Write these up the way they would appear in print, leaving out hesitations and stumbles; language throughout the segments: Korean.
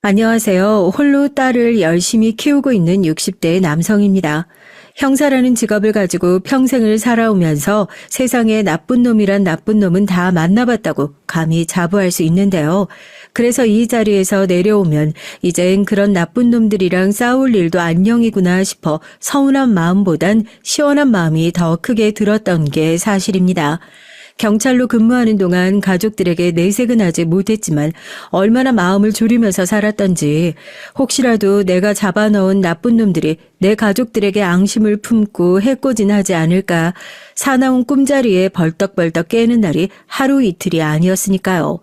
안녕하세요. 홀로 딸을 열심히 키우고 있는 60대 남성입니다. 형사라는 직업을 가지고 평생을 살아오면서 세상에 나쁜 놈이란 나쁜 놈은 다 만나봤다고 감히 자부할 수 있는데요. 그래서 이 자리에서 내려오면 이젠 그런 나쁜 놈들이랑 싸울 일도 안녕이구나 싶어 서운한 마음보단 시원한 마음이 더 크게 들었던 게 사실입니다. 경찰로 근무하는 동안 가족들에게 내색은 하지 못했지만 얼마나 마음을 졸이면서 살았던지 혹시라도 내가 잡아넣은 나쁜 놈들이 내 가족들에게 앙심을 품고 해코지하지 않을까 사나운 꿈자리에 벌떡벌떡 깨는 날이 하루 이틀이 아니었으니까요.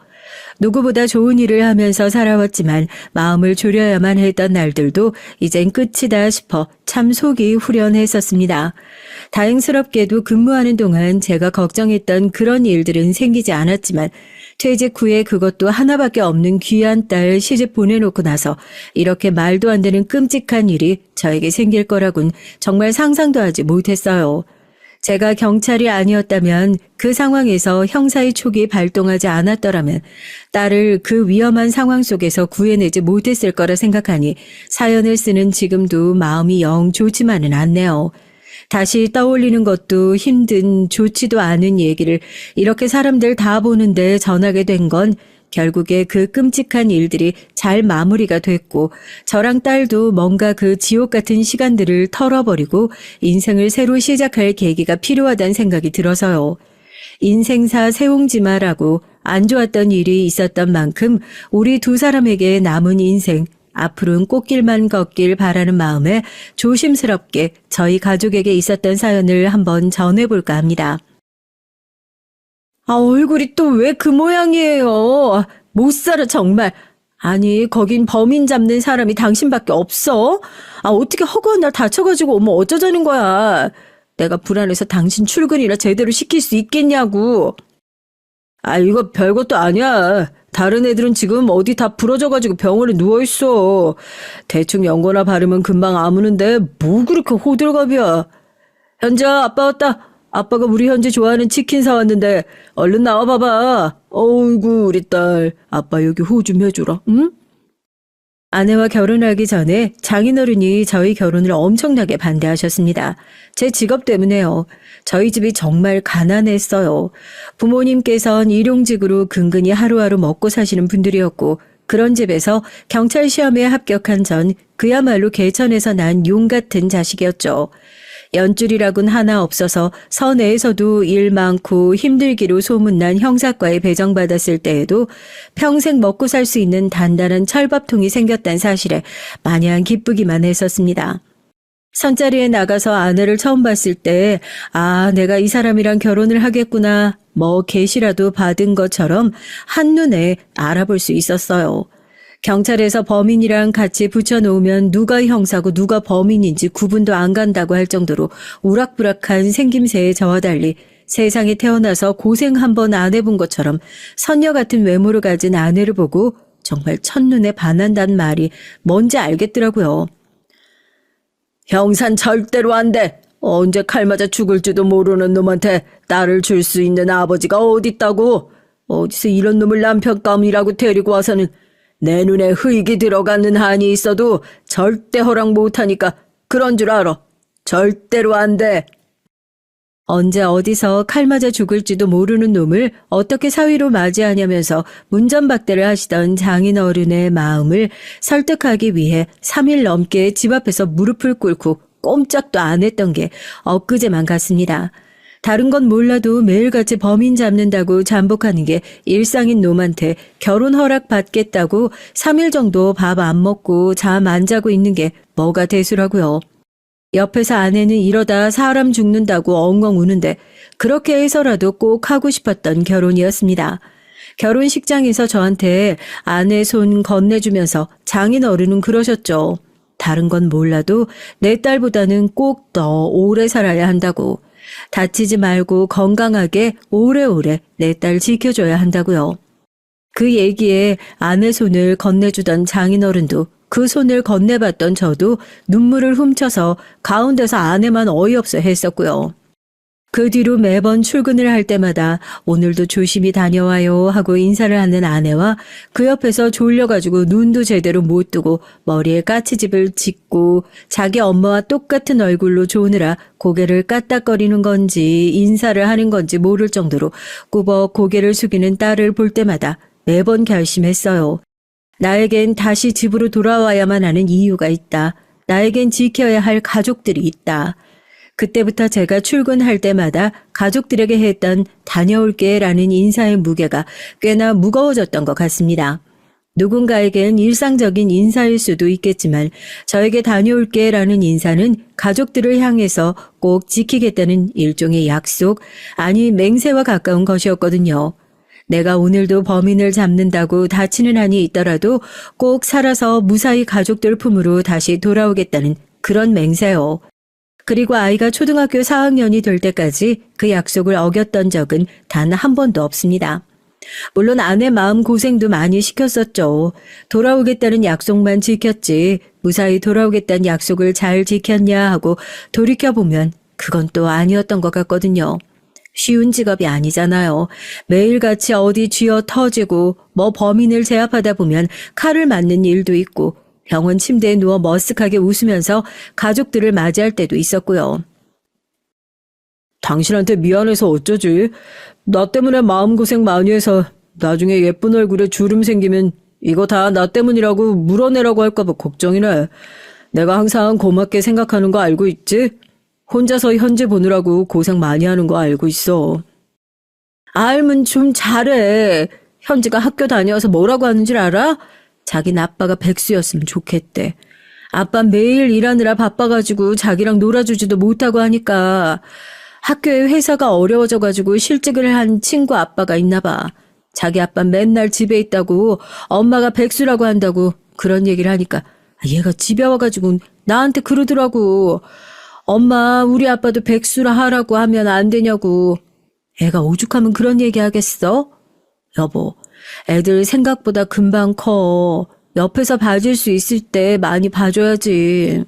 누구보다 좋은 일을 하면서 살아왔지만 마음을 졸여야만 했던 날들도 이젠 끝이다 싶어 참 속이 후련했었습니다. 다행스럽게도 근무하는 동안 제가 걱정했던 그런 일들은 생기지 않았지만 퇴직 후에 그것도 하나밖에 없는 귀한 딸 시집 보내놓고 나서 이렇게 말도 안 되는 끔찍한 일이 저에게 생길 거라곤 정말 상상도 하지 못했어요. 제가 경찰이 아니었다면 그 상황에서 형사의 촉이 발동하지 않았더라면 딸을 그 위험한 상황 속에서 구해내지 못했을 거라 생각하니 사연을 쓰는 지금도 마음이 영 좋지만은 않네요. 다시 떠올리는 것도 힘든 좋지도 않은 얘기를 이렇게 사람들 다 보는데 전하게 된 건 결국에 그 끔찍한 일들이 잘 마무리가 됐고 저랑 딸도 뭔가 그 지옥 같은 시간들을 털어버리고 인생을 새로 시작할 계기가 필요하다는 생각이 들어서요. 인생사 세옹지마라고 안 좋았던 일이 있었던 만큼 우리 두 사람에게 남은 인생 앞으로는 꽃길만 걷길 바라는 마음에 조심스럽게 저희 가족에게 있었던 사연을 한번 전해볼까 합니다. 얼굴이 또 왜 그 모양이에요? 못 살아, 정말. 아니, 거긴 범인 잡는 사람이 당신밖에 없어? 어떻게 허구한 날 다쳐가지고 오면 어쩌자는 거야? 내가 불안해서 당신 출근이나 제대로 시킬 수 있겠냐고. 이거 별것도 아니야. 다른 애들은 지금 어디 다 부러져가지고 병원에 누워있어. 대충 연고나 바르면 금방 아무는데 뭐 그렇게 호들갑이야. 현지야, 아빠 왔다. 아빠가 우리 현지 좋아하는 치킨 사왔는데 얼른 나와봐봐. 어이구 우리 딸. 아빠 여기 호 좀 해주라. 응? 아내와 결혼하기 전에 장인어른이 저희 결혼을 엄청나게 반대하셨습니다. 제 직업 때문에요. 저희 집이 정말 가난했어요. 부모님께선 일용직으로 근근히 하루하루 먹고 사시는 분들이었고 그런 집에서 경찰 시험에 합격한 전 그야말로 개천에서 난 용 같은 자식이었죠. 연줄이라곤 하나 없어서 서내에서도 일 많고 힘들기로 소문난 형사과에 배정받았을 때에도 평생 먹고 살 수 있는 단단한 철밥통이 생겼다는 사실에 마냥 기쁘기만 했었습니다. 선자리에 나가서 아내를 처음 봤을 때 내가 이 사람이랑 결혼을 하겠구나 뭐 계시라도 받은 것처럼 한눈에 알아볼 수 있었어요. 경찰에서 범인이랑 같이 붙여놓으면 누가 형사고 누가 범인인지 구분도 안 간다고 할 정도로 우락부락한 생김새의 저와 달리 세상에 태어나서 고생 한 번 안 해본 것처럼 선녀 같은 외모를 가진 아내를 보고 정말 첫눈에 반한다는 말이 뭔지 알겠더라고요. 형산 절대로 안 돼. 언제 칼 맞아 죽을지도 모르는 놈한테 딸을 줄 수 있는 아버지가 어딨다고. 어디서 이런 놈을 남편감이라고 데리고 와서는 내 눈에 흙이 들어가는 한이 있어도 절대 허락 못하니까 그런 줄 알아. 절대로 안 돼. 언제 어디서 칼 맞아 죽을지도 모르는 놈을 어떻게 사위로 맞이하냐면서 문전박대를 하시던 장인어른의 마음을 설득하기 위해 3일 넘게 집 앞에서 무릎을 꿇고 꼼짝도 안 했던 게 엊그제만 같습니다. 다른 건 몰라도 매일같이 범인 잡는다고 잠복하는 게 일상인 놈한테 결혼 허락 받겠다고 3일 정도 밥 안 먹고 잠 안 자고 있는 게 뭐가 대수라고요. 옆에서 아내는 이러다 사람 죽는다고 엉엉 우는데 그렇게 해서라도 꼭 하고 싶었던 결혼이었습니다. 결혼식장에서 저한테 아내 손 건네주면서 장인어른은 그러셨죠. 다른 건 몰라도 내 딸보다는 꼭 더 오래 살아야 한다고. 다치지 말고 건강하게 오래오래 내 딸 지켜줘야 한다고요. 그 얘기에 아내 손을 건네주던 장인어른도 그 손을 건네봤던 저도 눈물을 훔쳐서 가운데서 아내만 어이없어 했었고요. 그 뒤로 매번 출근을 할 때마다 오늘도 조심히 다녀와요 하고 인사를 하는 아내와 그 옆에서 졸려가지고 눈도 제대로 못 뜨고 머리에 까치집을 짓고 자기 엄마와 똑같은 얼굴로 조느라 고개를 까딱거리는 건지 인사를 하는 건지 모를 정도로 꾸벅 고개를 숙이는 딸을 볼 때마다 매번 결심했어요. 나에겐 다시 집으로 돌아와야만 하는 이유가 있다. 나에겐 지켜야 할 가족들이 있다. 그때부터 제가 출근할 때마다 가족들에게 했던 다녀올게 라는 인사의 무게가 꽤나 무거워졌던 것 같습니다. 누군가에겐 일상적인 인사일 수도 있겠지만 저에게 다녀올게 라는 인사는 가족들을 향해서 꼭 지키겠다는 일종의 약속, 아니 맹세와 가까운 것이었거든요. 내가 오늘도 범인을 잡는다고 다치는 한이 있더라도 꼭 살아서 무사히 가족들 품으로 다시 돌아오겠다는 그런 맹세요. 그리고 아이가 초등학교 4학년이 될 때까지 그 약속을 어겼던 적은 단 한 번도 없습니다. 물론 아내 마음 고생도 많이 시켰었죠. 돌아오겠다는 약속만 지켰지 무사히 돌아오겠다는 약속을 잘 지켰냐 하고 돌이켜보면 그건 또 아니었던 것 같거든요. 쉬운 직업이 아니잖아요. 매일같이 어디 쥐어 터지고 뭐 범인을 제압하다 보면 칼을 맞는 일도 있고 병원 침대에 누워 머쓱하게 웃으면서 가족들을 맞이할 때도 있었고요. 당신한테 미안해서 어쩌지? 나 때문에 마음고생 많이 해서 나중에 예쁜 얼굴에 주름 생기면 이거 다 나 때문이라고 물어내라고 할까봐 걱정이네. 내가 항상 고맙게 생각하는 거 알고 있지? 혼자서 현지 보느라고 고생 많이 하는 거 알고 있어. 알면 좀 잘해. 현지가 학교 다녀와서 뭐라고 하는 줄 알아? 자긴 아빠가 백수였으면 좋겠대. 아빠 매일 일하느라 바빠가지고 자기랑 놀아주지도 못하고 하니까 학교에 회사가 어려워져가지고 실직을 한 친구 아빠가 있나 봐. 자기 아빠 맨날 집에 있다고 엄마가 백수라고 한다고 그런 얘기를 하니까 얘가 집에 와가지고 나한테 그러더라고. 엄마 우리 아빠도 백수라 하라고 하면 안 되냐고. 애가 오죽하면 그런 얘기 하겠어? 여보. 애들 생각보다 금방 커. 옆에서 봐줄 수 있을 때 많이 봐줘야지.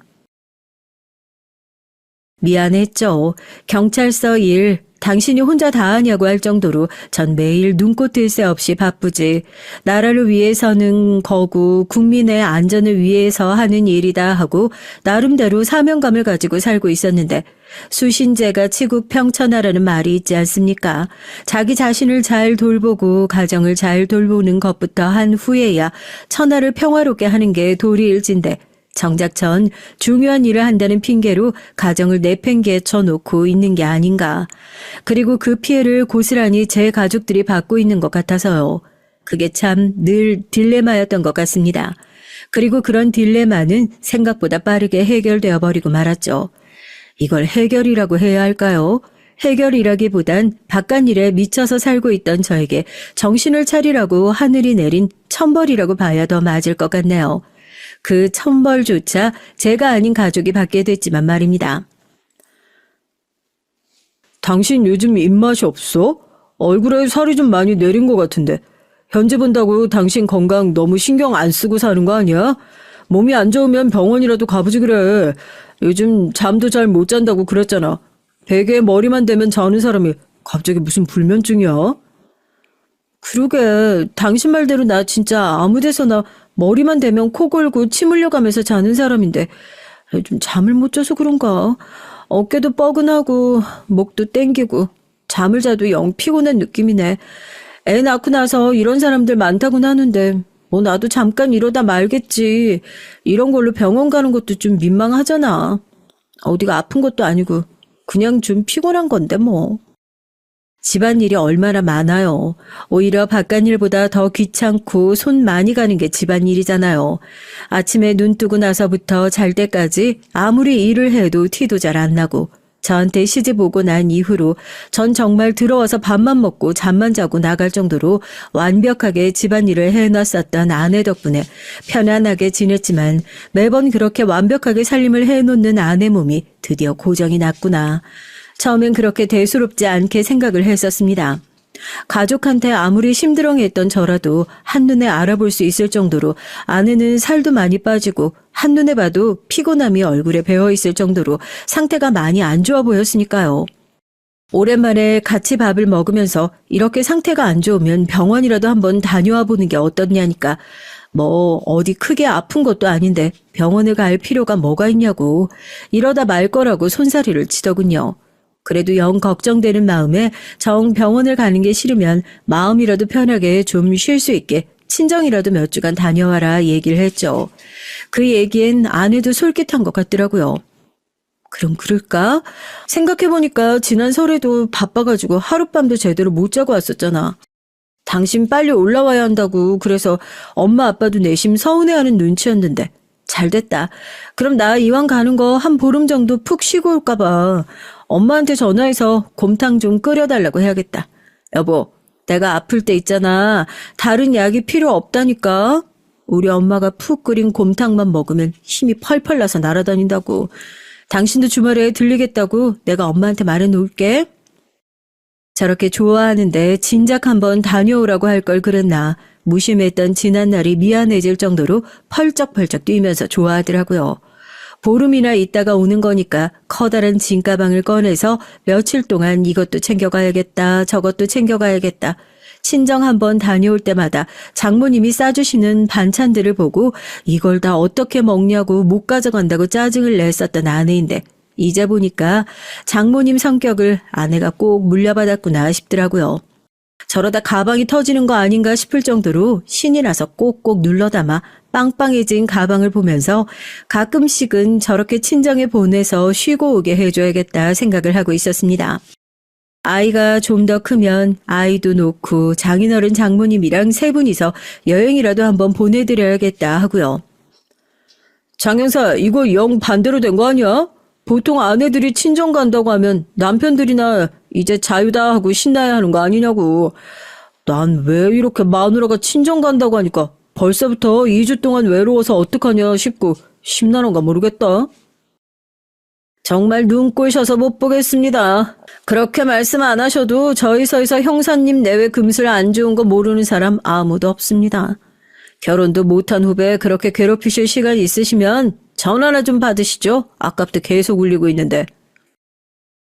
미안했죠. 경찰서 일 당신이 혼자 다 하냐고 할 정도로 전 매일 눈꽃 뜰 새 없이 바쁘지. 나라를 위해서는 거고 국민의 안전을 위해서 하는 일이다 하고 나름대로 사명감을 가지고 살고 있었는데 수신제가 치국평천하라는 말이 있지 않습니까? 자기 자신을 잘 돌보고 가정을 잘 돌보는 것부터 한 후에야 천하를 평화롭게 하는 게 도리일진데 정작 전 중요한 일을 한다는 핑계로 가정을 내팽개쳐 놓고 있는 게 아닌가. 그리고 그 피해를 고스란히 제 가족들이 받고 있는 것 같아서요. 그게 참 늘 딜레마였던 것 같습니다. 그리고 그런 딜레마는 생각보다 빠르게 해결되어 버리고 말았죠. 이걸 해결이라고 해야 할까요? 해결이라기보단 바깥일에 미쳐서 살고 있던 저에게 정신을 차리라고 하늘이 내린 천벌이라고 봐야 더 맞을 것 같네요. 그 천벌조차 제가 아닌 가족이 받게 됐지만 말입니다. 당신 요즘 입맛이 없어? 얼굴에 살이 좀 많이 내린 것 같은데. 현지 본다고 당신 건강 너무 신경 안 쓰고 사는 거 아니야? 몸이 안 좋으면 병원이라도 가보지 그래. 요즘 잠도 잘 못 잔다고 그랬잖아. 베개에 머리만 대면 자는 사람이 갑자기 무슨 불면증이야? 그러게 당신 말대로 나 진짜 아무 데서나 머리만 대면 코 골고 침 흘려가면서 자는 사람인데 좀 잠을 못 자서 그런가? 어깨도 뻐근하고 목도 땡기고 잠을 자도 영 피곤한 느낌이네. 애 낳고 나서 이런 사람들 많다고는 하는데 뭐 나도 잠깐 이러다 말겠지. 이런 걸로 병원 가는 것도 좀 민망하잖아. 어디가 아픈 것도 아니고 그냥 좀 피곤한 건데 뭐. 집안일이 얼마나 많아요. 오히려 바깥일보다 더 귀찮고 손 많이 가는 게 집안일이잖아요. 아침에 눈 뜨고 나서부터 잘 때까지 아무리 일을 해도 티도 잘 안 나고 저한테 시집 오고 난 이후로 전 정말 들어와서 밥만 먹고 잠만 자고 나갈 정도로 완벽하게 집안일을 해놨었던 아내 덕분에 편안하게 지냈지만 매번 그렇게 완벽하게 살림을 해놓는 아내 몸이 드디어 고정이 났구나. 처음엔 그렇게 대수롭지 않게 생각을 했었습니다. 가족한테 아무리 힘들어했던 저라도 한눈에 알아볼 수 있을 정도로 아내는 살도 많이 빠지고 한눈에 봐도 피곤함이 얼굴에 배어있을 정도로 상태가 많이 안 좋아 보였으니까요. 오랜만에 같이 밥을 먹으면서 이렇게 상태가 안 좋으면 병원이라도 한번 다녀와 보는 게 어떻냐니까. 뭐 어디 크게 아픈 것도 아닌데 병원을 갈 필요가 뭐가 있냐고. 이러다 말 거라고 손사리를 치더군요. 그래도 영 걱정되는 마음에 정 병원을 가는 게 싫으면 마음이라도 편하게 좀 쉴 수 있게 친정이라도 몇 주간 다녀와라 얘기를 했죠. 그 얘기엔 아내도 솔깃한 것 같더라고요. 그럼 그럴까? 생각해보니까 지난 설에도 바빠가지고 하룻밤도 제대로 못 자고 왔었잖아. 당신 빨리 올라와야 한다고 그래서 엄마 아빠도 내심 서운해하는 눈치였는데 잘 됐다. 그럼 나 이왕 가는 거 한 보름 정도 푹 쉬고 올까 봐. 엄마한테 전화해서 곰탕 좀 끓여달라고 해야겠다. 여보, 내가 아플 때 있잖아. 다른 약이 필요 없다니까. 우리 엄마가 푹 끓인 곰탕만 먹으면 힘이 펄펄 나서 날아다닌다고. 당신도 주말에 들리겠다고 내가 엄마한테 말해 놓을게. 저렇게 좋아하는데 진작 한번 다녀오라고 할 걸 그랬나. 무심했던 지난날이 미안해질 정도로 펄쩍펄쩍 뛰면서 좋아하더라고요. 보름이나 있다가 오는 거니까 커다란 짐가방을 꺼내서 며칠 동안 이것도 챙겨가야겠다, 저것도 챙겨가야겠다. 친정 한번 다녀올 때마다 장모님이 싸주시는 반찬들을 보고 이걸 다 어떻게 먹냐고 못 가져간다고 짜증을 냈었던 아내인데 이제 보니까 장모님 성격을 아내가 꼭 물려받았구나 싶더라고요. 저러다 가방이 터지는 거 아닌가 싶을 정도로 신이 나서 꼭꼭 눌러담아 빵빵해진 가방을 보면서 가끔씩은 저렇게 친정에 보내서 쉬고 오게 해줘야겠다 생각을 하고 있었습니다. 아이가 좀 더 크면 아이도 놓고 장인어른 장모님이랑 세 분이서 여행이라도 한번 보내드려야겠다 하고요. 장영사, 이거 영 반대로 된 거 아니야? 보통 아내들이 친정 간다고 하면 남편들이나 이제 자유다 하고 신나야 하는 거 아니냐고. 난 왜 이렇게 마누라가 친정 간다고 하니까 벌써부터 2주 동안 외로워서 어떡하냐 싶고 심란한가 모르겠다. 정말 눈 꼬셔서 못 보겠습니다. 그렇게 말씀 안 하셔도 저희 서에서 형사님 내외 금슬 안 좋은 거 모르는 사람 아무도 없습니다. 결혼도 못한 후배 그렇게 괴롭히실 시간 있으시면 전화나 좀 받으시죠. 아깝게 계속 울리고 있는데.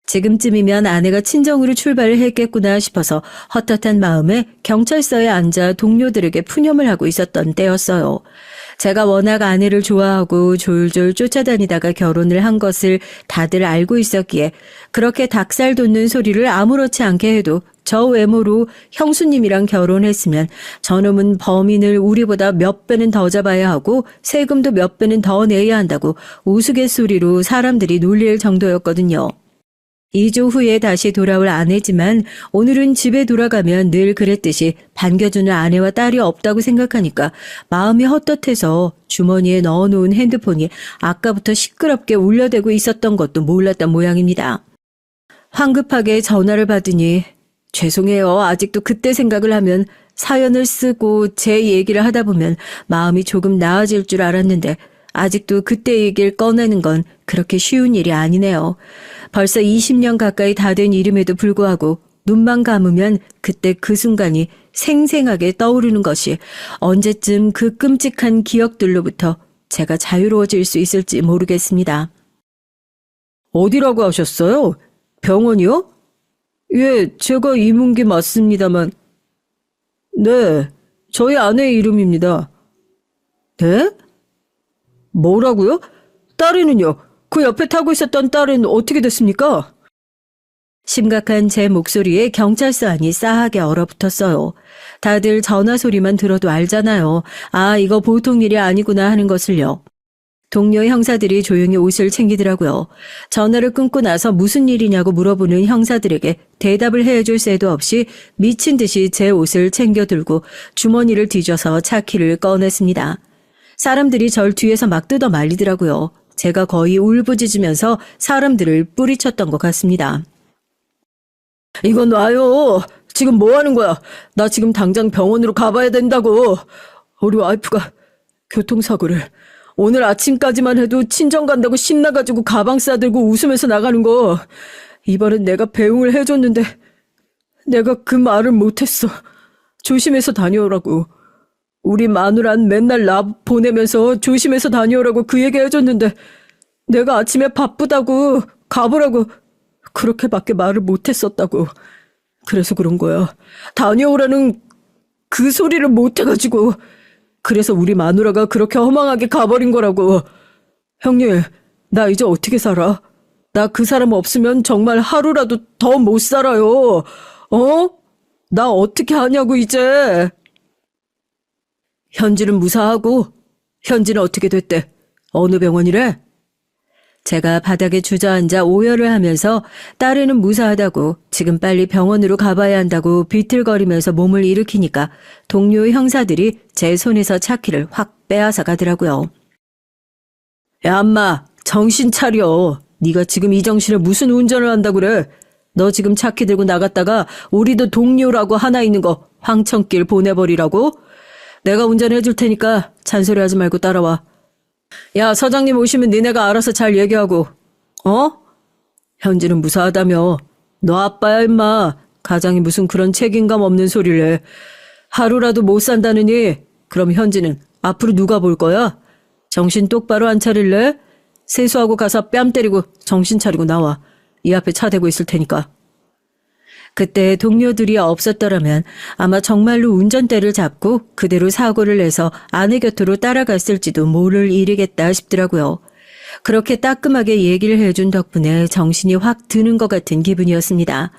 지금쯤이면 아내가 친정으로 출발을 했겠구나 싶어서 헛헛한 마음에 경찰서에 앉아 동료들에게 푸념을 하고 있었던 때였어요. 제가 워낙 아내를 좋아하고 졸졸 쫓아다니다가 결혼을 한 것을 다들 알고 있었기에 그렇게 닭살 돋는 소리를 아무렇지 않게 해도 저 외모로 형수님이랑 결혼했으면 저놈은 범인을 우리보다 몇 배는 더 잡아야 하고 세금도 몇 배는 더 내야 한다고 우스갯소리로 사람들이 놀릴 정도였거든요. 2주 후에 다시 돌아올 아내지만 오늘은 집에 돌아가면 늘 그랬듯이 반겨주는 아내와 딸이 없다고 생각하니까 마음이 헛헛해서 주머니에 넣어놓은 핸드폰이 아까부터 시끄럽게 울려대고 있었던 것도 몰랐던 모양입니다. 황급하게 전화를 받으니 죄송해요. 아직도 그때 생각을 하면 사연을 쓰고 제 얘기를 하다 보면 마음이 조금 나아질 줄 알았는데 아직도 그때 얘기를 꺼내는 건 그렇게 쉬운 일이 아니네요. 벌써 20년 가까이 다 된 일임에도 불구하고 눈만 감으면 그때 그 순간이 생생하게 떠오르는 것이 언제쯤 그 끔찍한 기억들로부터 제가 자유로워질 수 있을지 모르겠습니다. 어디라고 하셨어요? 병원이요? 예, 제가 이문기 맞습니다만. 네, 저희 아내의 이름입니다. 네? 뭐라고요? 딸이는요? 그 옆에 타고 있었던 딸은 어떻게 됐습니까? 심각한 제 목소리에 경찰서 안이 싸하게 얼어붙었어요. 다들 전화 소리만 들어도 알잖아요. 아, 이거 보통 일이 아니구나 하는 것을요. 동료 형사들이 조용히 옷을 챙기더라고요. 전화를 끊고 나서 무슨 일이냐고 물어보는 형사들에게 대답을 해줄 새도 없이 미친 듯이 제 옷을 챙겨 들고 주머니를 뒤져서 차키를 꺼냈습니다. 사람들이 절 뒤에서 막 뜯어 말리더라고요. 제가 거의 울부짖으면서 사람들을 뿌리쳤던 것 같습니다. 이건 놔요. 지금 뭐 하는 거야? 나 지금 당장 병원으로 가봐야 된다고. 우리 와이프가 교통사고를 오늘 아침까지만 해도 친정 간다고 신나가지고 가방 싸들고 웃으면서 나가는 거. 이번엔 내가 배웅을 해줬는데 내가 그 말을 못했어. 조심해서 다녀오라고. 우리 마누란 맨날 나 보내면서 조심해서 다녀오라고 그 얘기 해줬는데 내가 아침에 바쁘다고 가보라고 그렇게밖에 말을 못했었다고. 그래서 그런 거야. 다녀오라는 그 소리를 못해가지고. 그래서 우리 마누라가 그렇게 허망하게 가버린 거라고. 형님, 나 이제 어떻게 살아? 나 그 사람 없으면 정말 하루라도 더 못 살아요. 어? 나 어떻게 하냐고 이제. 현지는 무사하고. 현지는 어떻게 됐대? 어느 병원이래? 제가 바닥에 주저앉아 오열을 하면서 딸애는 무사하다고 지금 빨리 병원으로 가봐야 한다고 비틀거리면서 몸을 일으키니까 동료 형사들이 제 손에서 차키를 확 빼앗아 가더라고요. 야, 엄마, 정신 차려. 네가 지금 이 정신에 무슨 운전을 한다 그래? 너 지금 차키 들고 나갔다가 우리도 동료라고 하나 있는 거 황천길 보내버리라고? 내가 운전해 줄 테니까 잔소리하지 말고 따라와. 야, 서장님 오시면 니네가 알아서 잘 얘기하고. 어? 현지는 무사하다며. 너 아빠야 임마. 가장이 무슨 그런 책임감 없는 소리를 해. 하루라도 못 산다느니 그럼 현지는 앞으로 누가 볼 거야? 정신 똑바로 안 차릴래? 세수하고 가서 뺨 때리고 정신 차리고 나와. 이 앞에 차 대고 있을 테니까. 그때 동료들이 없었더라면 아마 정말로 운전대를 잡고 그대로 사고를 내서 아내 곁으로 따라갔을지도 모를 일이겠다 싶더라고요. 그렇게 따끔하게 얘기를 해준 덕분에 정신이 확 드는 것 같은 기분이었습니다.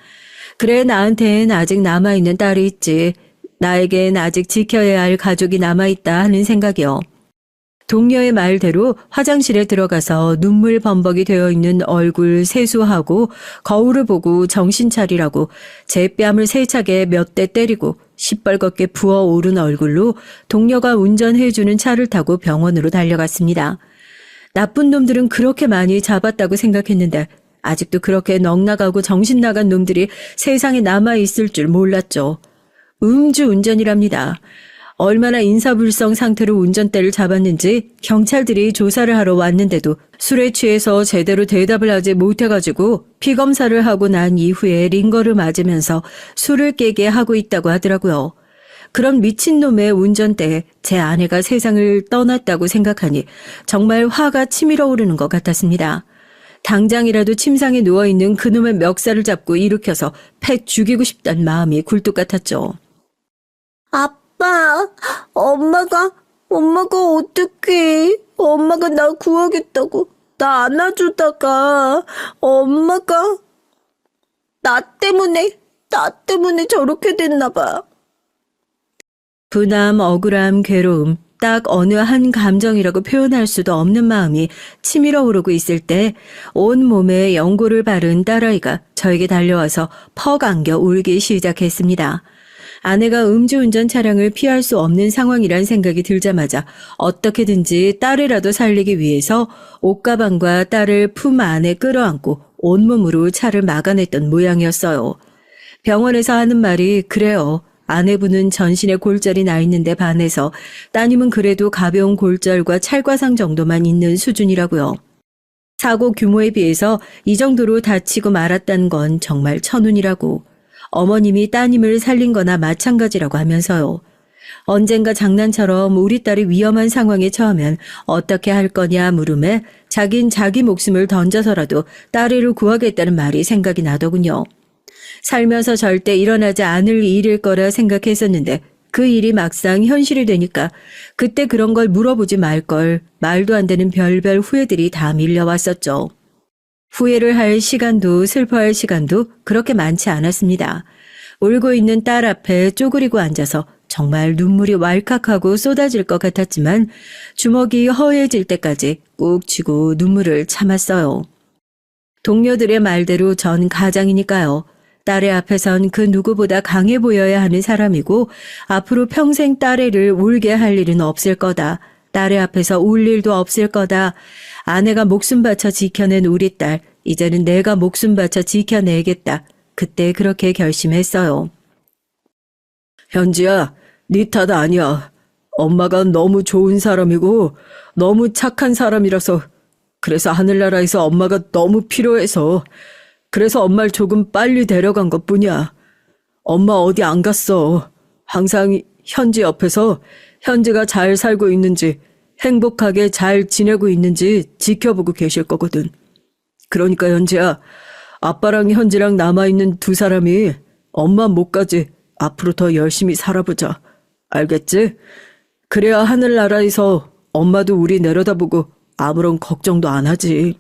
그래, 나한텐 아직 남아있는 딸이 있지. 나에겐 아직 지켜야 할 가족이 남아있다 하는 생각이요. 동료의 말대로 화장실에 들어가서 눈물 범벅이 되어 있는 얼굴 세수하고 거울을 보고 정신 차리라고 제 뺨을 세차게 몇 대 때리고 시뻘겋게 부어오른 얼굴로 동료가 운전해주는 차를 타고 병원으로 달려갔습니다. 나쁜 놈들은 그렇게 많이 잡았다고 생각했는데 아직도 그렇게 넉나가고 정신 나간 놈들이 세상에 남아있을 줄 몰랐죠. 음주운전이랍니다. 얼마나 인사불성 상태로 운전대를 잡았는지 경찰들이 조사를 하러 왔는데도 술에 취해서 제대로 대답을 하지 못해가지고 피검사를 하고 난 이후에 링거를 맞으면서 술을 깨게 하고 있다고 하더라고요. 그런 미친놈의 운전대에 제 아내가 세상을 떠났다고 생각하니 정말 화가 치밀어 오르는 것 같았습니다. 당장이라도 침상에 누워있는 그놈의 멱살을 잡고 일으켜서 패 죽이고 싶다는 마음이 굴뚝 같았죠. 아빠, 엄마가 어떡해. 엄마가 나 구하겠다고 나 안아주다가 엄마가 나 때문에 저렇게 됐나 봐. 분함, 억울함, 괴로움, 딱 어느 한 감정이라고 표현할 수도 없는 마음이 치밀어 오르고 있을 때 온 몸에 연고를 바른 딸아이가 저에게 달려와서 퍽 안겨 울기 시작했습니다. 아내가 음주운전 차량을 피할 수 없는 상황이란 생각이 들자마자 어떻게든지 딸이라도 살리기 위해서 옷가방과 딸을 품 안에 끌어안고 온몸으로 차를 막아냈던 모양이었어요. 병원에서 하는 말이 그래요. 아내분은 전신에 골절이 나 있는데 반해서 따님은 그래도 가벼운 골절과 찰과상 정도만 있는 수준이라고요. 사고 규모에 비해서 이 정도로 다치고 말았다는 건 정말 천운이라고. 어머님이 따님을 살린 거나 마찬가지라고 하면서요. 언젠가 장난처럼 우리 딸이 위험한 상황에 처하면 어떻게 할 거냐 물음에 자긴 자기 목숨을 던져서라도 딸애를 구하겠다는 말이 생각이 나더군요. 살면서 절대 일어나지 않을 일일 거라 생각했었는데 그 일이 막상 현실이 되니까 그때 그런 걸 물어보지 말걸 말도 안 되는 별별 후회들이 다 밀려왔었죠. 후회를 할 시간도 슬퍼할 시간도 그렇게 많지 않았습니다. 울고 있는 딸 앞에 쪼그리고 앉아서 정말 눈물이 왈칵하고 쏟아질 것 같았지만 주먹이 허해질 때까지 꾹 쥐고 눈물을 참았어요. 동료들의 말대로 전 가장이니까요. 딸의 앞에선 그 누구보다 강해 보여야 하는 사람이고 앞으로 평생 딸애를 울게 할 일은 없을 거다. 딸의 앞에서 울 일도 없을 거다. 아내가 목숨 바쳐 지켜낸 우리 딸, 이제는 내가 목숨 바쳐 지켜내겠다. 그때 그렇게 결심했어요. 현지야, 네 탓 아니야. 엄마가 너무 좋은 사람이고 너무 착한 사람이라서 그래서 하늘나라에서 엄마가 너무 필요해서 그래서 엄마를 조금 빨리 데려간 것뿐이야. 엄마 어디 안 갔어. 항상 현지 옆에서 현지가 잘 살고 있는지 행복하게 잘 지내고 있는지 지켜보고 계실 거거든. 그러니까 현지야, 아빠랑 현지랑 남아있는 두 사람이 엄마 못까지 앞으로 더 열심히 살아보자. 알겠지? 그래야 하늘나라에서 엄마도 우리 내려다보고 아무런 걱정도 안 하지.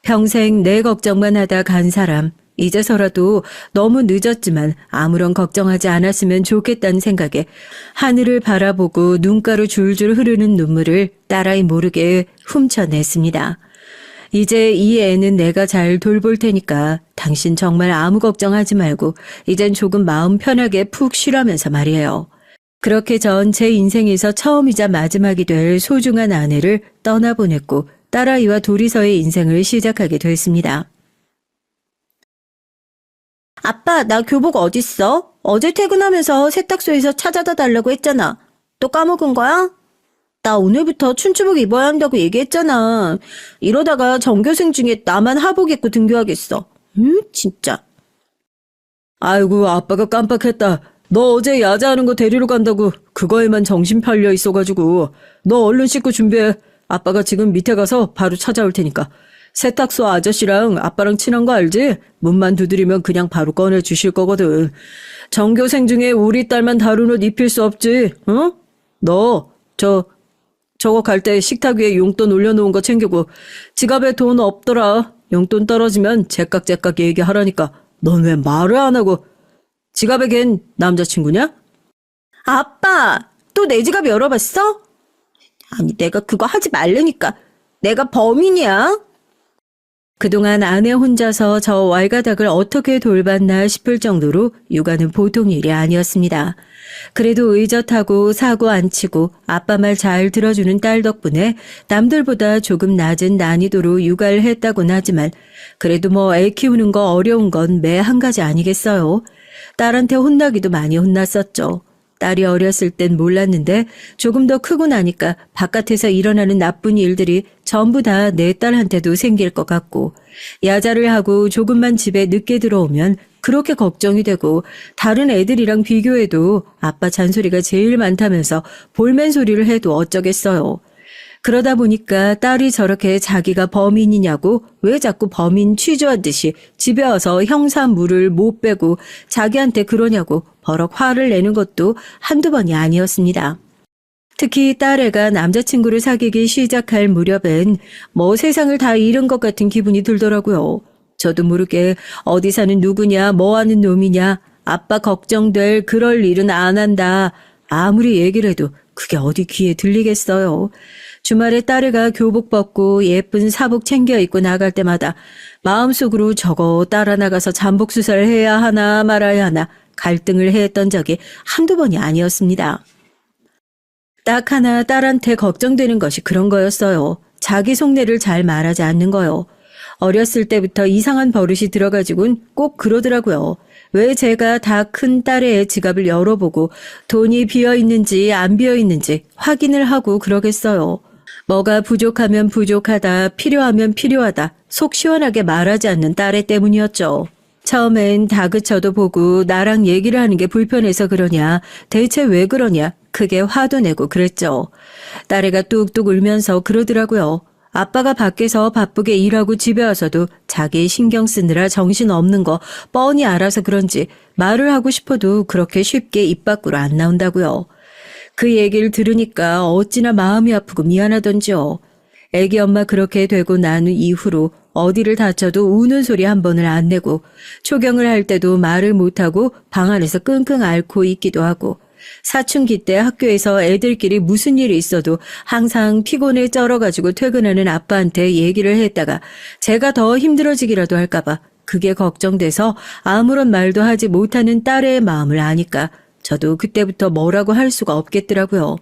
평생 내 걱정만 하다 간 사람, 이제서라도 너무 늦었지만 아무런 걱정하지 않았으면 좋겠다는 생각에 하늘을 바라보고 눈가로 줄줄 흐르는 눈물을 따라이 모르게 훔쳐냈습니다. 이제 이 애는 내가 잘 돌볼 테니까 당신 정말 아무 걱정하지 말고 이젠 조금 마음 편하게 푹 쉬라면서 말이에요. 그렇게 전 제 인생에서 처음이자 마지막이 될 소중한 아내를 떠나보냈고 딸아이와 둘이서의 인생을 시작하게 됐습니다. 아빠, 나 교복 어딨어? 어제 퇴근하면서 세탁소에서 찾아다 달라고 했잖아. 또 까먹은 거야? 나 오늘부터 춘추복 입어야 한다고 얘기했잖아. 이러다가 전교생 중에 나만 하복 입고 등교하겠어. 진짜. 아이고, 아빠가 깜빡했다. 너 어제 야자하는 거 데리러 간다고 그거에만 정신 팔려 있어가지고 너 얼른 씻고 준비해. 아빠가 지금 밑에 가서 바로 찾아올 테니까. 세탁소 아저씨랑 아빠랑 친한 거 알지? 문만 두드리면 그냥 바로 꺼내주실 거거든. 전교생 중에 우리 딸만 다른 옷 입힐 수 없지, 어? 너 저거 갈 때 식탁 위에 용돈 올려놓은 거 챙기고 지갑에 돈 없더라. 용돈 떨어지면 제깍제깍 얘기하라니까. 넌 왜 말을 안 하고. 지갑에 걘 남자친구냐? 아빠, 또 내 지갑 열어봤어? 아니, 내가 그거 하지 말라니까. 내가 범인이야? 그동안 아내 혼자서 저 왈가닥을 어떻게 돌봤나 싶을 정도로 육아는 보통 일이 아니었습니다. 그래도 의젓하고 사고 안 치고 아빠 말 잘 들어주는 딸 덕분에 남들보다 조금 낮은 난이도로 육아를 했다곤 하지만 그래도 뭐 애 키우는 거 어려운 건 매 한 가지 아니겠어요. 딸한테 혼나기도 많이 혼났었죠. 딸이 어렸을 땐 몰랐는데 조금 더 크고 나니까 바깥에서 일어나는 나쁜 일들이 전부 다 내 딸한테도 생길 것 같고 야자를 하고 조금만 집에 늦게 들어오면 그렇게 걱정이 되고 다른 애들이랑 비교해도 아빠 잔소리가 제일 많다면서 볼멘 소리를 해도 어쩌겠어요. 그러다 보니까 딸이 저렇게 자기가 범인이냐고 왜 자꾸 범인 취조하듯이 집에 와서 형사 물을 못 빼고 자기한테 그러냐고 버럭 화를 내는 것도 한두 번이 아니었습니다. 특히 딸애가 남자친구를 사귀기 시작할 무렵엔 뭐 세상을 다 잃은 것 같은 기분이 들더라고요. 저도 모르게 어디 사는 누구냐, 뭐 하는 놈이냐, 아빠 걱정될 그럴 일은 안 한다. 아무리 얘기를 해도 그게 어디 귀에 들리겠어요. 주말에 딸애가 교복 벗고 예쁜 사복 챙겨 입고 나갈 때마다 마음속으로 저거 따라 나가서 잠복 수사를 해야 하나 말아야 하나 갈등을 했던 적이 한두 번이 아니었습니다. 딱 하나 딸한테 걱정되는 것이 그런 거였어요. 자기 속내를 잘 말하지 않는 거요. 어렸을 때부터 이상한 버릇이 들어가지고는 꼭 그러더라고요. 왜 제가 다 큰 딸의 지갑을 열어보고 돈이 비어있는지 안 비어있는지 확인을 하고 그러겠어요. 뭐가 부족하면 부족하다, 필요하면 필요하다, 속 시원하게 말하지 않는 딸애 때문이었죠. 처음엔 다그쳐도 보고 나랑 얘기를 하는 게 불편해서 그러냐, 대체 왜 그러냐, 크게 화도 내고 그랬죠. 딸애가 뚝뚝 울면서 그러더라고요. 아빠가 밖에서 바쁘게 일하고 집에 와서도 자기 신경 쓰느라 정신 없는 거 뻔히 알아서 그런지 말을 하고 싶어도 그렇게 쉽게 입 밖으로 안 나온다고요. 그 얘기를 들으니까 어찌나 마음이 아프고 미안하던지요. 애기 엄마 그렇게 되고 난 이후로 어디를 다쳐도 우는 소리 한 번을 안 내고 초경을 할 때도 말을 못하고 방 안에서 끙끙 앓고 있기도 하고 사춘기 때 학교에서 애들끼리 무슨 일이 있어도 항상 피곤에 쩔어가지고 퇴근하는 아빠한테 얘기를 했다가 제가 더 힘들어지기라도 할까봐 그게 걱정돼서 아무런 말도 하지 못하는 딸의 마음을 아니까 저도 그때부터 뭐라고 할 수가 없겠더라고요.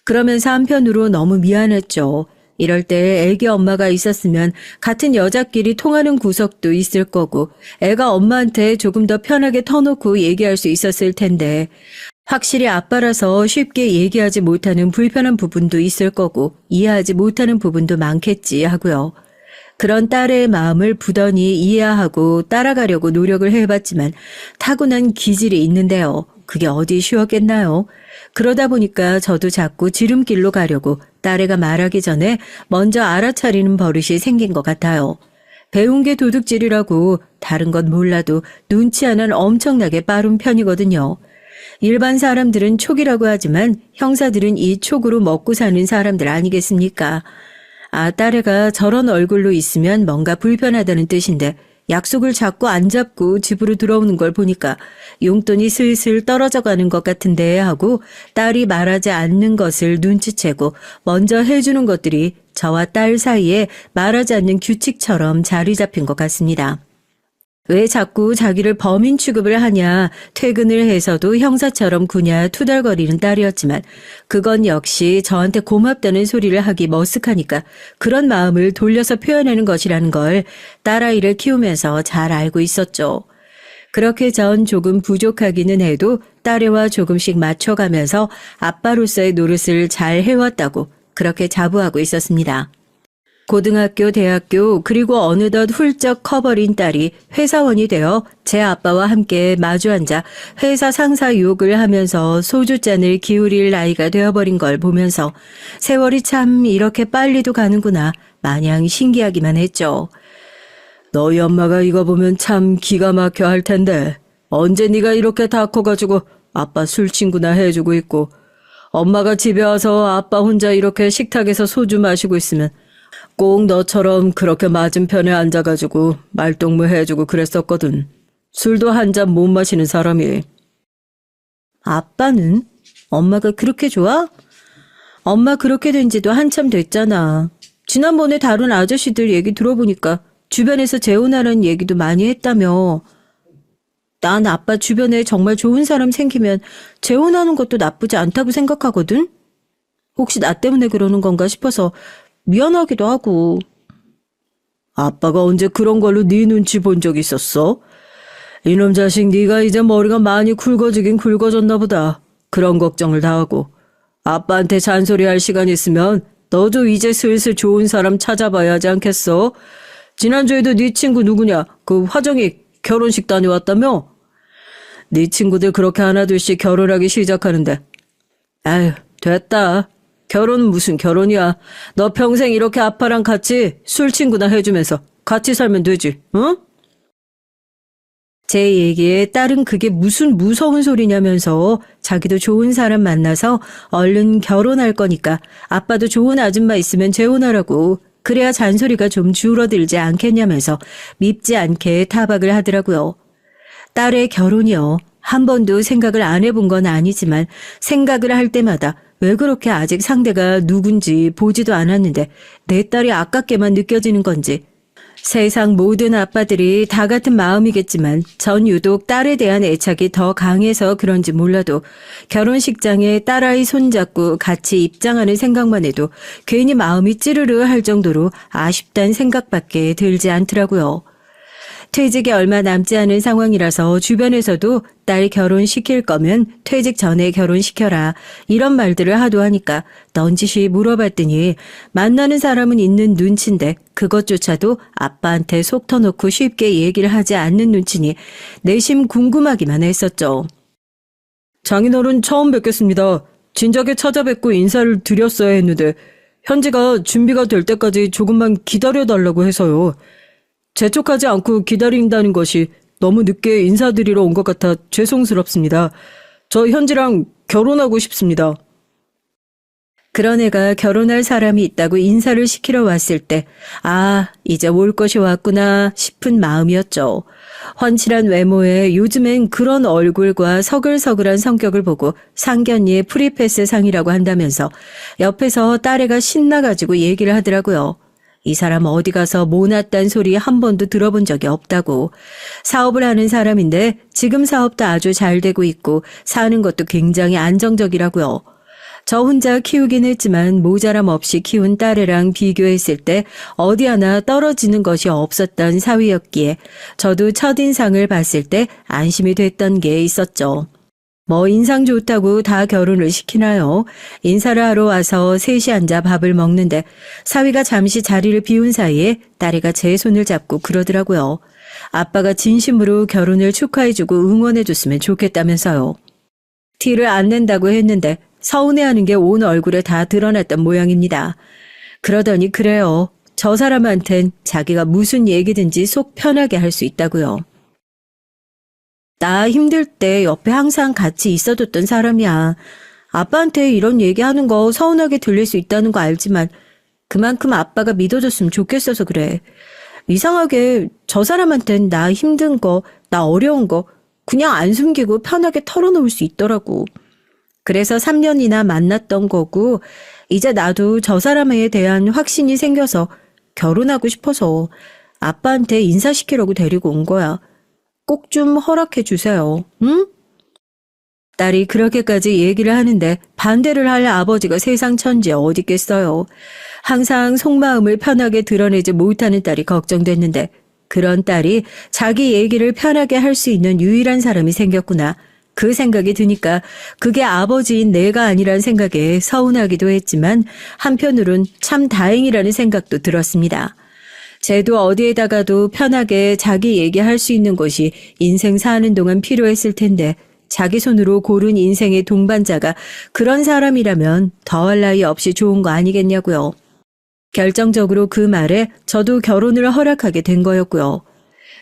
그러면서 한편으로 너무 미안했죠. 이럴 때 애기 엄마가 있었으면 같은 여자끼리 통하는 구석도 있을 거고 애가 엄마한테 조금 더 편하게 터놓고 얘기할 수 있었을 텐데 확실히 아빠라서 쉽게 얘기하지 못하는 불편한 부분도 있을 거고 이해하지 못하는 부분도 많겠지 하고요. 그런 딸의 마음을 부단히 이해하고 따라가려고 노력을 해봤지만 타고난 기질이 있는데요. 그게 어디 쉬웠겠나요? 그러다 보니까 저도 자꾸 지름길로 가려고 딸애가 말하기 전에 먼저 알아차리는 버릇이 생긴 것 같아요. 배운 게 도둑질이라고 다른 건 몰라도 눈치 하나는 엄청나게 빠른 편이거든요. 일반 사람들은 촉이라고 하지만 형사들은 이 촉으로 먹고 사는 사람들 아니겠습니까? 아, 딸애가 저런 얼굴로 있으면 뭔가 불편하다는 뜻인데 약속을 자꾸 안 잡고 집으로 들어오는 걸 보니까 용돈이 슬슬 떨어져 가는 것 같은데 하고 딸이 말하지 않는 것을 눈치채고 먼저 해주는 것들이 저와 딸 사이에 말하지 않는 규칙처럼 자리 잡힌 것 같습니다. 왜 자꾸 자기를 범인 취급을 하냐, 퇴근을 해서도 형사처럼 구냐 투덜거리는 딸이었지만 그건 역시 저한테 고맙다는 소리를 하기 머쓱하니까 그런 마음을 돌려서 표현하는 것이라는 걸 딸아이를 키우면서 잘 알고 있었죠. 그렇게 전 조금 부족하기는 해도 딸애와 조금씩 맞춰가면서 아빠로서의 노릇을 잘 해왔다고 그렇게 자부하고 있었습니다. 고등학교, 대학교, 그리고 어느덧 훌쩍 커버린 딸이 회사원이 되어 제 아빠와 함께 마주 앉아 회사 상사 욕을 하면서 소주잔을 기울일 나이가 되어버린 걸 보면서 세월이 참 이렇게 빨리도 가는구나 마냥 신기하기만 했죠. 너희 엄마가 이거 보면 참 기가 막혀 할 텐데 언제 네가 이렇게 다 커가지고 아빠 술친구나 해주고 있고 엄마가 집에 와서 아빠 혼자 이렇게 식탁에서 소주 마시고 있으면 꼭 너처럼 그렇게 맞은편에 앉아가지고 말동무 해주고 그랬었거든. 술도 한 잔 못 마시는 사람이. 아빠는? 엄마가 그렇게 좋아? 엄마 그렇게 된 지도 한참 됐잖아. 지난번에 다른 아저씨들 얘기 들어보니까 주변에서 재혼하라는 얘기도 많이 했다며. 난 아빠 주변에 정말 좋은 사람 생기면 재혼하는 것도 나쁘지 않다고 생각하거든? 혹시 나 때문에 그러는 건가 싶어서 미안하기도 하고. 아빠가 언제 그런 걸로 네 눈치 본 적 있었어? 이놈 자식 네가 이제 머리가 많이 굵어지긴 굵어졌나 보다. 그런 걱정을 다 하고. 아빠한테 잔소리할 시간 있으면 너도 이제 슬슬 좋은 사람 찾아봐야 하지 않겠어? 지난주에도 네 친구 누구냐? 그 화정이 결혼식 다녀왔다며? 네 친구들 그렇게 하나둘씩 결혼하기 시작하는데. 아휴, 됐다. 결혼은 무슨 결혼이야. 너 평생 이렇게 아빠랑 같이 술 친구나 해주면서 같이 살면 되지, 응? 제 얘기에 딸은 그게 무슨 무서운 소리냐면서 자기도 좋은 사람 만나서 얼른 결혼할 거니까 아빠도 좋은 아줌마 있으면 재혼하라고 그래야 잔소리가 좀 줄어들지 않겠냐면서 밉지 않게 타박을 하더라고요. 딸의 결혼이요. 한 번도 생각을 안 해본 건 아니지만 생각을 할 때마다 왜 그렇게 아직 상대가 누군지 보지도 않았는데 내 딸이 아깝게만 느껴지는 건지. 세상 모든 아빠들이 다 같은 마음이겠지만 전 유독 딸에 대한 애착이 더 강해서 그런지 몰라도 결혼식장에 딸아이 손잡고 같이 입장하는 생각만 해도 괜히 마음이 찌르르 할 정도로 아쉽다는 생각밖에 들지 않더라고요. 퇴직이 얼마 남지 않은 상황이라서 주변에서도 딸 결혼시킬 거면 퇴직 전에 결혼시켜라 이런 말들을 하도 하니까 넌지시 물어봤더니 만나는 사람은 있는 눈치인데 그것조차도 아빠한테 속 터놓고 쉽게 얘기를 하지 않는 눈치니 내심 궁금하기만 했었죠. 장인어른 처음 뵙겠습니다. 진작에 찾아뵙고 인사를 드렸어야 했는데 현지가 준비가 될 때까지 조금만 기다려달라고 해서요. 재촉하지 않고 기다린다는 것이 너무 늦게 인사드리러 온 것 같아 죄송스럽습니다. 저 현지랑 결혼하고 싶습니다. 그런 애가 결혼할 사람이 있다고 인사를 시키러 왔을 때 아, 이제 올 것이 왔구나 싶은 마음이었죠. 훤칠한 외모에 요즘엔 그런 얼굴과 서글서글한 성격을 보고 상견례 프리패스 상이라고 한다면서 옆에서 딸애가 신나가지고 얘기를 하더라고요. 이 사람 어디 가서 모났단 소리 한 번도 들어본 적이 없다고. 사업을 하는 사람인데 지금 사업도 아주 잘 되고 있고 사는 것도 굉장히 안정적이라고요. 저 혼자 키우긴 했지만 모자람 없이 키운 딸애랑 비교했을 때 어디 하나 떨어지는 것이 없었던 사위였기에 저도 첫인상을 봤을 때 안심이 됐던 게 있었죠. 뭐 인상 좋다고 다 결혼을 시키나요? 인사를 하러 와서 셋이 앉아 밥을 먹는데 사위가 잠시 자리를 비운 사이에 딸애가 제 손을 잡고 그러더라고요. 아빠가 진심으로 결혼을 축하해주고 응원해줬으면 좋겠다면서요. 티를 안 낸다고 했는데 서운해하는 게 온 얼굴에 다 드러났던 모양입니다. 그러더니 그래요. 저 사람한텐 자기가 무슨 얘기든지 속 편하게 할 수 있다고요. 나 힘들 때 옆에 항상 같이 있어줬던 사람이야. 아빠한테 이런 얘기하는 거 서운하게 들릴 수 있다는 거 알지만 그만큼 아빠가 믿어줬으면 좋겠어서 그래. 이상하게 저 사람한텐 나 힘든 거, 나 어려운 거 그냥 안 숨기고 편하게 털어놓을 수 있더라고. 그래서 3년이나 만났던 거고 이제 나도 저 사람에 대한 확신이 생겨서 결혼하고 싶어서 아빠한테 인사시키려고 데리고 온 거야. 꼭 좀 허락해 주세요. 응? 딸이 그렇게까지 얘기를 하는데 반대를 할 아버지가 세상 천지에 어디 있겠어요. 항상 속마음을 편하게 드러내지 못하는 딸이 걱정됐는데 그런 딸이 자기 얘기를 편하게 할 수 있는 유일한 사람이 생겼구나. 그 생각이 드니까 그게 아버지인 내가 아니란 생각에 서운하기도 했지만 한편으론 참 다행이라는 생각도 들었습니다. 쟤도 어디에다가도 편하게 자기 얘기할 수 있는 곳이 인생 사는 동안 필요했을 텐데 자기 손으로 고른 인생의 동반자가 그런 사람이라면 더할 나위 없이 좋은 거 아니겠냐고요. 결정적으로 그 말에 저도 결혼을 허락하게 된 거였고요.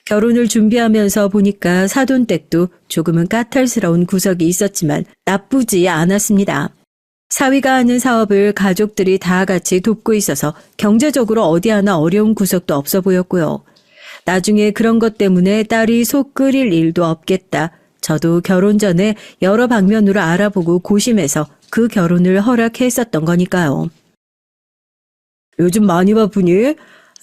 결혼을 준비하면서 보니까 사돈댁도 조금은 까탈스러운 구석이 있었지만 나쁘지 않았습니다. 사위가 하는 사업을 가족들이 다 같이 돕고 있어서 경제적으로 어디 하나 어려운 구석도 없어 보였고요. 나중에 그런 것 때문에 딸이 속 끓일 일도 없겠다. 저도 결혼 전에 여러 방면으로 알아보고 고심해서 그 결혼을 허락했었던 거니까요. 요즘 많이 바쁘니?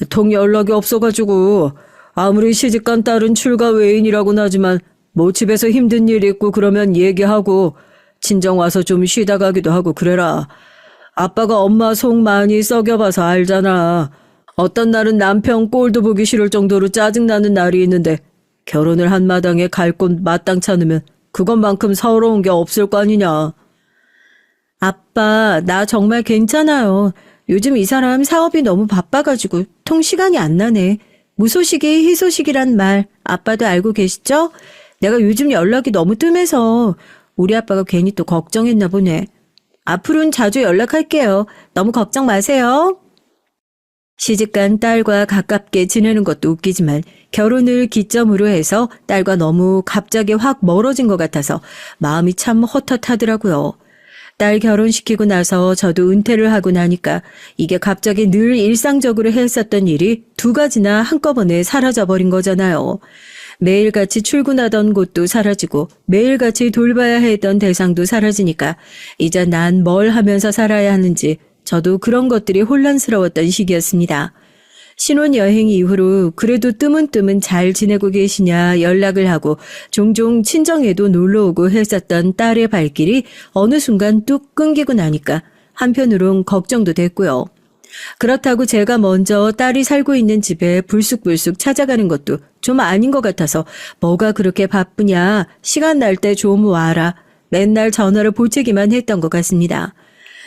통 연락이 없어가지고 아무리 시집간 딸은 출가 외인이라고는 하지만 뭐 집에서 힘든 일 있고 그러면 얘기하고 친정 와서 좀 쉬다 가기도 하고 그래라. 아빠가 엄마 속 많이 썩여봐서 알잖아. 어떤 날은 남편 꼴도 보기 싫을 정도로 짜증나는 날이 있는데 결혼을 한 마당에 갈 곳 마땅치 않으면 그것만큼 서러운 게 없을 거 아니냐. 아빠, 나 정말 괜찮아요. 요즘 이 사람 사업이 너무 바빠가지고 통 시간이 안 나네. 무소식이 희소식이란 말 아빠도 알고 계시죠? 내가 요즘 연락이 너무 뜸해서 우리 아빠가 괜히 또 걱정했나 보네. 앞으로는 자주 연락할게요. 너무 걱정 마세요. 시집간 딸과 가깝게 지내는 것도 웃기지만 결혼을 기점으로 해서 딸과 너무 갑자기 확 멀어진 것 같아서 마음이 참 헛헛하더라고요. 딸 결혼시키고 나서 저도 은퇴를 하고 나니까 이게 갑자기 늘 일상적으로 했었던 일이 두 가지나 한꺼번에 사라져버린 거잖아요. 매일같이 출근하던 곳도 사라지고 매일같이 돌봐야 했던 대상도 사라지니까 이제 난 뭘 하면서 살아야 하는지 저도 그런 것들이 혼란스러웠던 시기였습니다. 신혼여행 이후로 그래도 뜨문뜨문 잘 지내고 계시냐 연락을 하고 종종 친정에도 놀러오고 했었던 딸의 발길이 어느 순간 뚝 끊기고 나니까 한편으론 걱정도 됐고요. 그렇다고 제가 먼저 딸이 살고 있는 집에 불쑥불쑥 찾아가는 것도 좀 아닌 것 같아서 뭐가 그렇게 바쁘냐, 시간 날 때 좀 와라, 맨날 전화를 보채기만 했던 것 같습니다.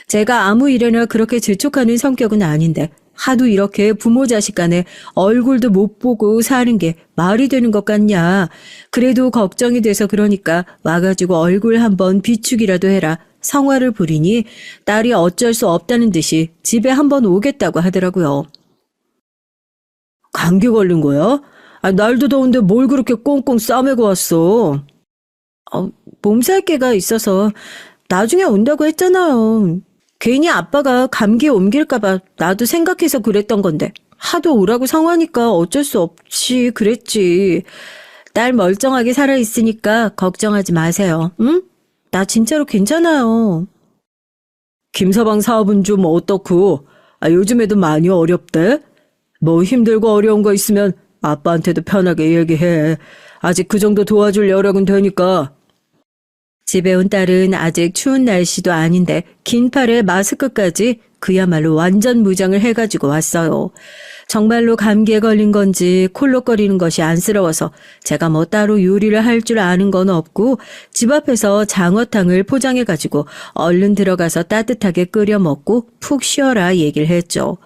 제가 아무 일에나 그렇게 재촉하는 성격은 아닌데 하도 이렇게 부모 자식 간에 얼굴도 못 보고 사는 게 말이 되는 것 같냐. 그래도 걱정이 돼서 그러니까 와가지고 얼굴 한번 비추기라도 해라. 성화를 부리니 딸이 어쩔 수 없다는 듯이 집에 한번 오겠다고 하더라고요. 감기 걸린 거야? 날도 더운데 뭘 그렇게 꽁꽁 싸매고 왔어? 몸살개가 있어서 나중에 온다고 했잖아요. 괜히 아빠가 감기에 옮길까봐 나도 생각해서 그랬던 건데 하도 오라고 성화니까 어쩔 수 없이 그랬지. 딸 멀쩡하게 살아있으니까 걱정하지 마세요. 응? 나 진짜로 괜찮아요. 김서방 사업은 좀 어떻고? 요즘에도 많이 어렵대? 뭐 힘들고 어려운 거 있으면 아빠한테도 편하게 얘기해. 아직 그 정도 도와줄 여력은 되니까. 집에 온 딸은 아직 추운 날씨도 아닌데 긴 팔에 마스크까지 그야말로 완전 무장을 해가지고 왔어요. 정말로 감기에 걸린 건지 콜록거리는 것이 안쓰러워서 제가 뭐 따로 요리를 할 줄 아는 건 없고 집 앞에서 장어탕을 포장해가지고 얼른 들어가서 따뜻하게 끓여 먹고 푹 쉬어라 얘기를 했죠.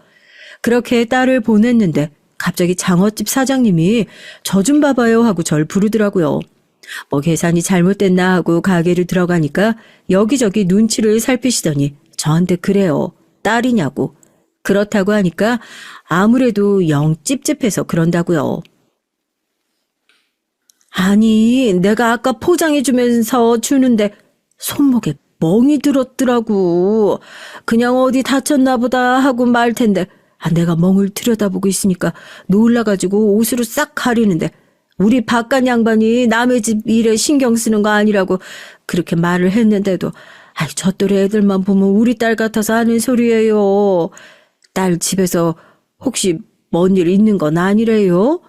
그렇게 딸을 보냈는데 갑자기 장어집 사장님이 저 좀 봐봐요 하고 절 부르더라고요. 뭐 계산이 잘못됐나 하고 가게를 들어가니까 여기저기 눈치를 살피시더니 저한테 그래요. 딸이냐고. 그렇다고 하니까 아무래도 영 찝찝해서 그런다고요. 아니, 내가 아까 포장해주면서 주는데 손목에 멍이 들었더라고. 그냥 어디 다쳤나 보다 하고 말 텐데 내가 멍을 들여다보고 있으니까 놀라가지고 옷으로 싹 가리는데 우리 바깥 양반이 남의 집 일에 신경 쓰는 거 아니라고 그렇게 말을 했는데도 저 또래 애들만 보면 우리 딸 같아서 하는 소리예요. 딸 집에서 혹시 뭔 일 있는 건 아니래요?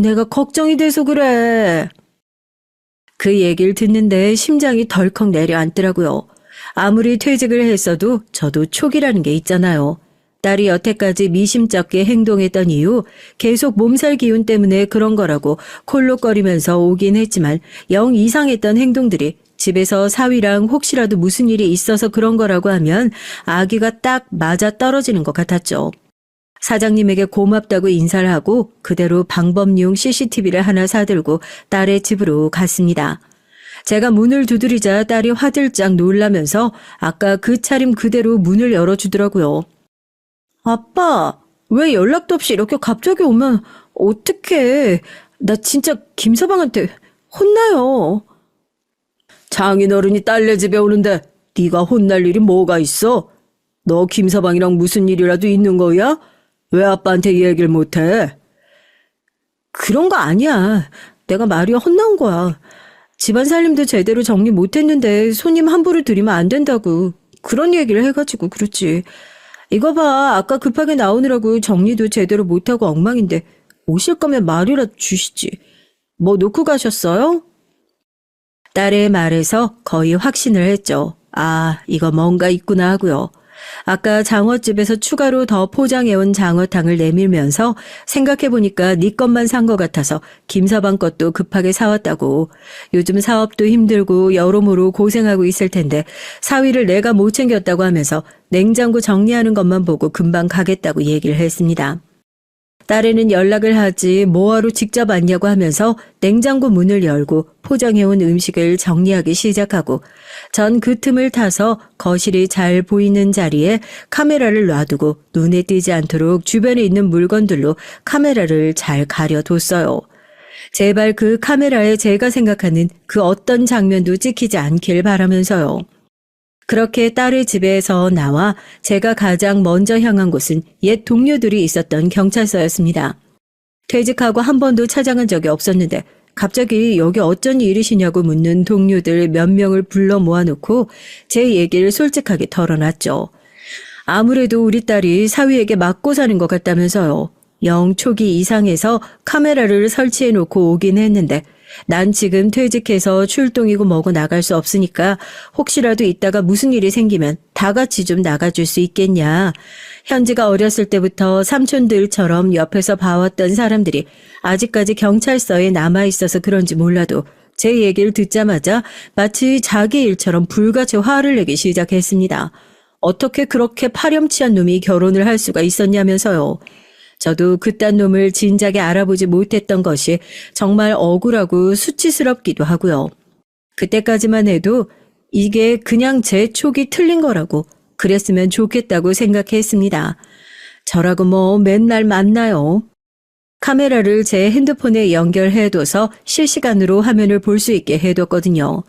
내가 걱정이 돼서 그래. 그 얘기를 듣는데 심장이 덜컥 내려앉더라고요. 아무리 퇴직을 했어도 저도 촉이라는 게 있잖아요. 딸이 여태까지 미심쩍게 행동했던 이유 계속 몸살 기운 때문에 그런 거라고 콜록거리면서 오긴 했지만 영 이상했던 행동들이 집에서 사위랑 혹시라도 무슨 일이 있어서 그런 거라고 하면 아기가 딱 맞아 떨어지는 것 같았죠. 사장님에게 고맙다고 인사를 하고 그대로 방범용 CCTV를 하나 사들고 딸의 집으로 갔습니다. 제가 문을 두드리자 딸이 화들짝 놀라면서 아까 그 차림 그대로 문을 열어주더라고요. 아빠, 왜 연락도 없이 이렇게 갑자기 오면 어떡해. 나 진짜 김서방한테 혼나요. 장인어른이 딸네 집에 오는데 네가 혼날 일이 뭐가 있어? 너 김서방이랑 무슨 일이라도 있는 거야? 왜 아빠한테 얘기를 못해? 그런 거 아니야. 내가 말이 혼나온 거야. 집안 살림도 제대로 정리 못했는데 손님 함부로 들이면 안 된다고 그런 얘기를 해가지고 그렇지. 이거 봐. 아까 급하게 나오느라고 정리도 제대로 못하고 엉망인데 오실 거면 말이라도 주시지. 뭐 놓고 가셨어요? 딸의 말에서 거의 확신을 했죠. 이거 뭔가 있구나 하고요. 아까 장어집에서 추가로 더 포장해온 장어탕을 내밀면서 생각해보니까 네 것만 산 것 같아서 김서방 것도 급하게 사왔다고. 요즘 사업도 힘들고 여러모로 고생하고 있을 텐데 사위를 내가 못 챙겼다고 하면서 냉장고 정리하는 것만 보고 금방 가겠다고 얘기를 했습니다. 딸에는 연락을 하지 뭐하러 직접 왔냐고 하면서 냉장고 문을 열고 포장해온 음식을 정리하기 시작하고 전 그 틈을 타서 거실이 잘 보이는 자리에 카메라를 놔두고 눈에 띄지 않도록 주변에 있는 물건들로 카메라를 잘 가려뒀어요. 제발 그 카메라에 제가 생각하는 그 어떤 장면도 찍히지 않길 바라면서요. 그렇게 딸의 집에서 나와 제가 가장 먼저 향한 곳은 옛 동료들이 있었던 경찰서였습니다. 퇴직하고 한 번도 찾아간 적이 없었는데 갑자기 여기 어쩐 일이시냐고 묻는 동료들 몇 명을 불러 모아놓고 제 얘기를 솔직하게 털어놨죠. 아무래도 우리 딸이 사위에게 맞고 사는 것 같다면서요. 영 초기 이상해서 카메라를 설치해놓고 오긴 했는데 난 지금 퇴직해서 출동이고 뭐고 나갈 수 없으니까 혹시라도 이따가 무슨 일이 생기면 다 같이 좀 나가줄 수 있겠냐. 현지가 어렸을 때부터 삼촌들처럼 옆에서 봐왔던 사람들이 아직까지 경찰서에 남아있어서 그런지 몰라도 제 얘기를 듣자마자 마치 자기 일처럼 불같이 화를 내기 시작했습니다. 어떻게 그렇게 파렴치한 놈이 결혼을 할 수가 있었냐면서요. 저도 그딴 놈을 진작에 알아보지 못했던 것이 정말 억울하고 수치스럽기도 하고요. 그때까지만 해도 이게 그냥 제 촉이 틀린 거라고 그랬으면 좋겠다고 생각했습니다. 저라고 뭐 맨날 만나요. 카메라를 제 핸드폰에 연결해둬서 실시간으로 화면을 볼 수 있게 해뒀거든요.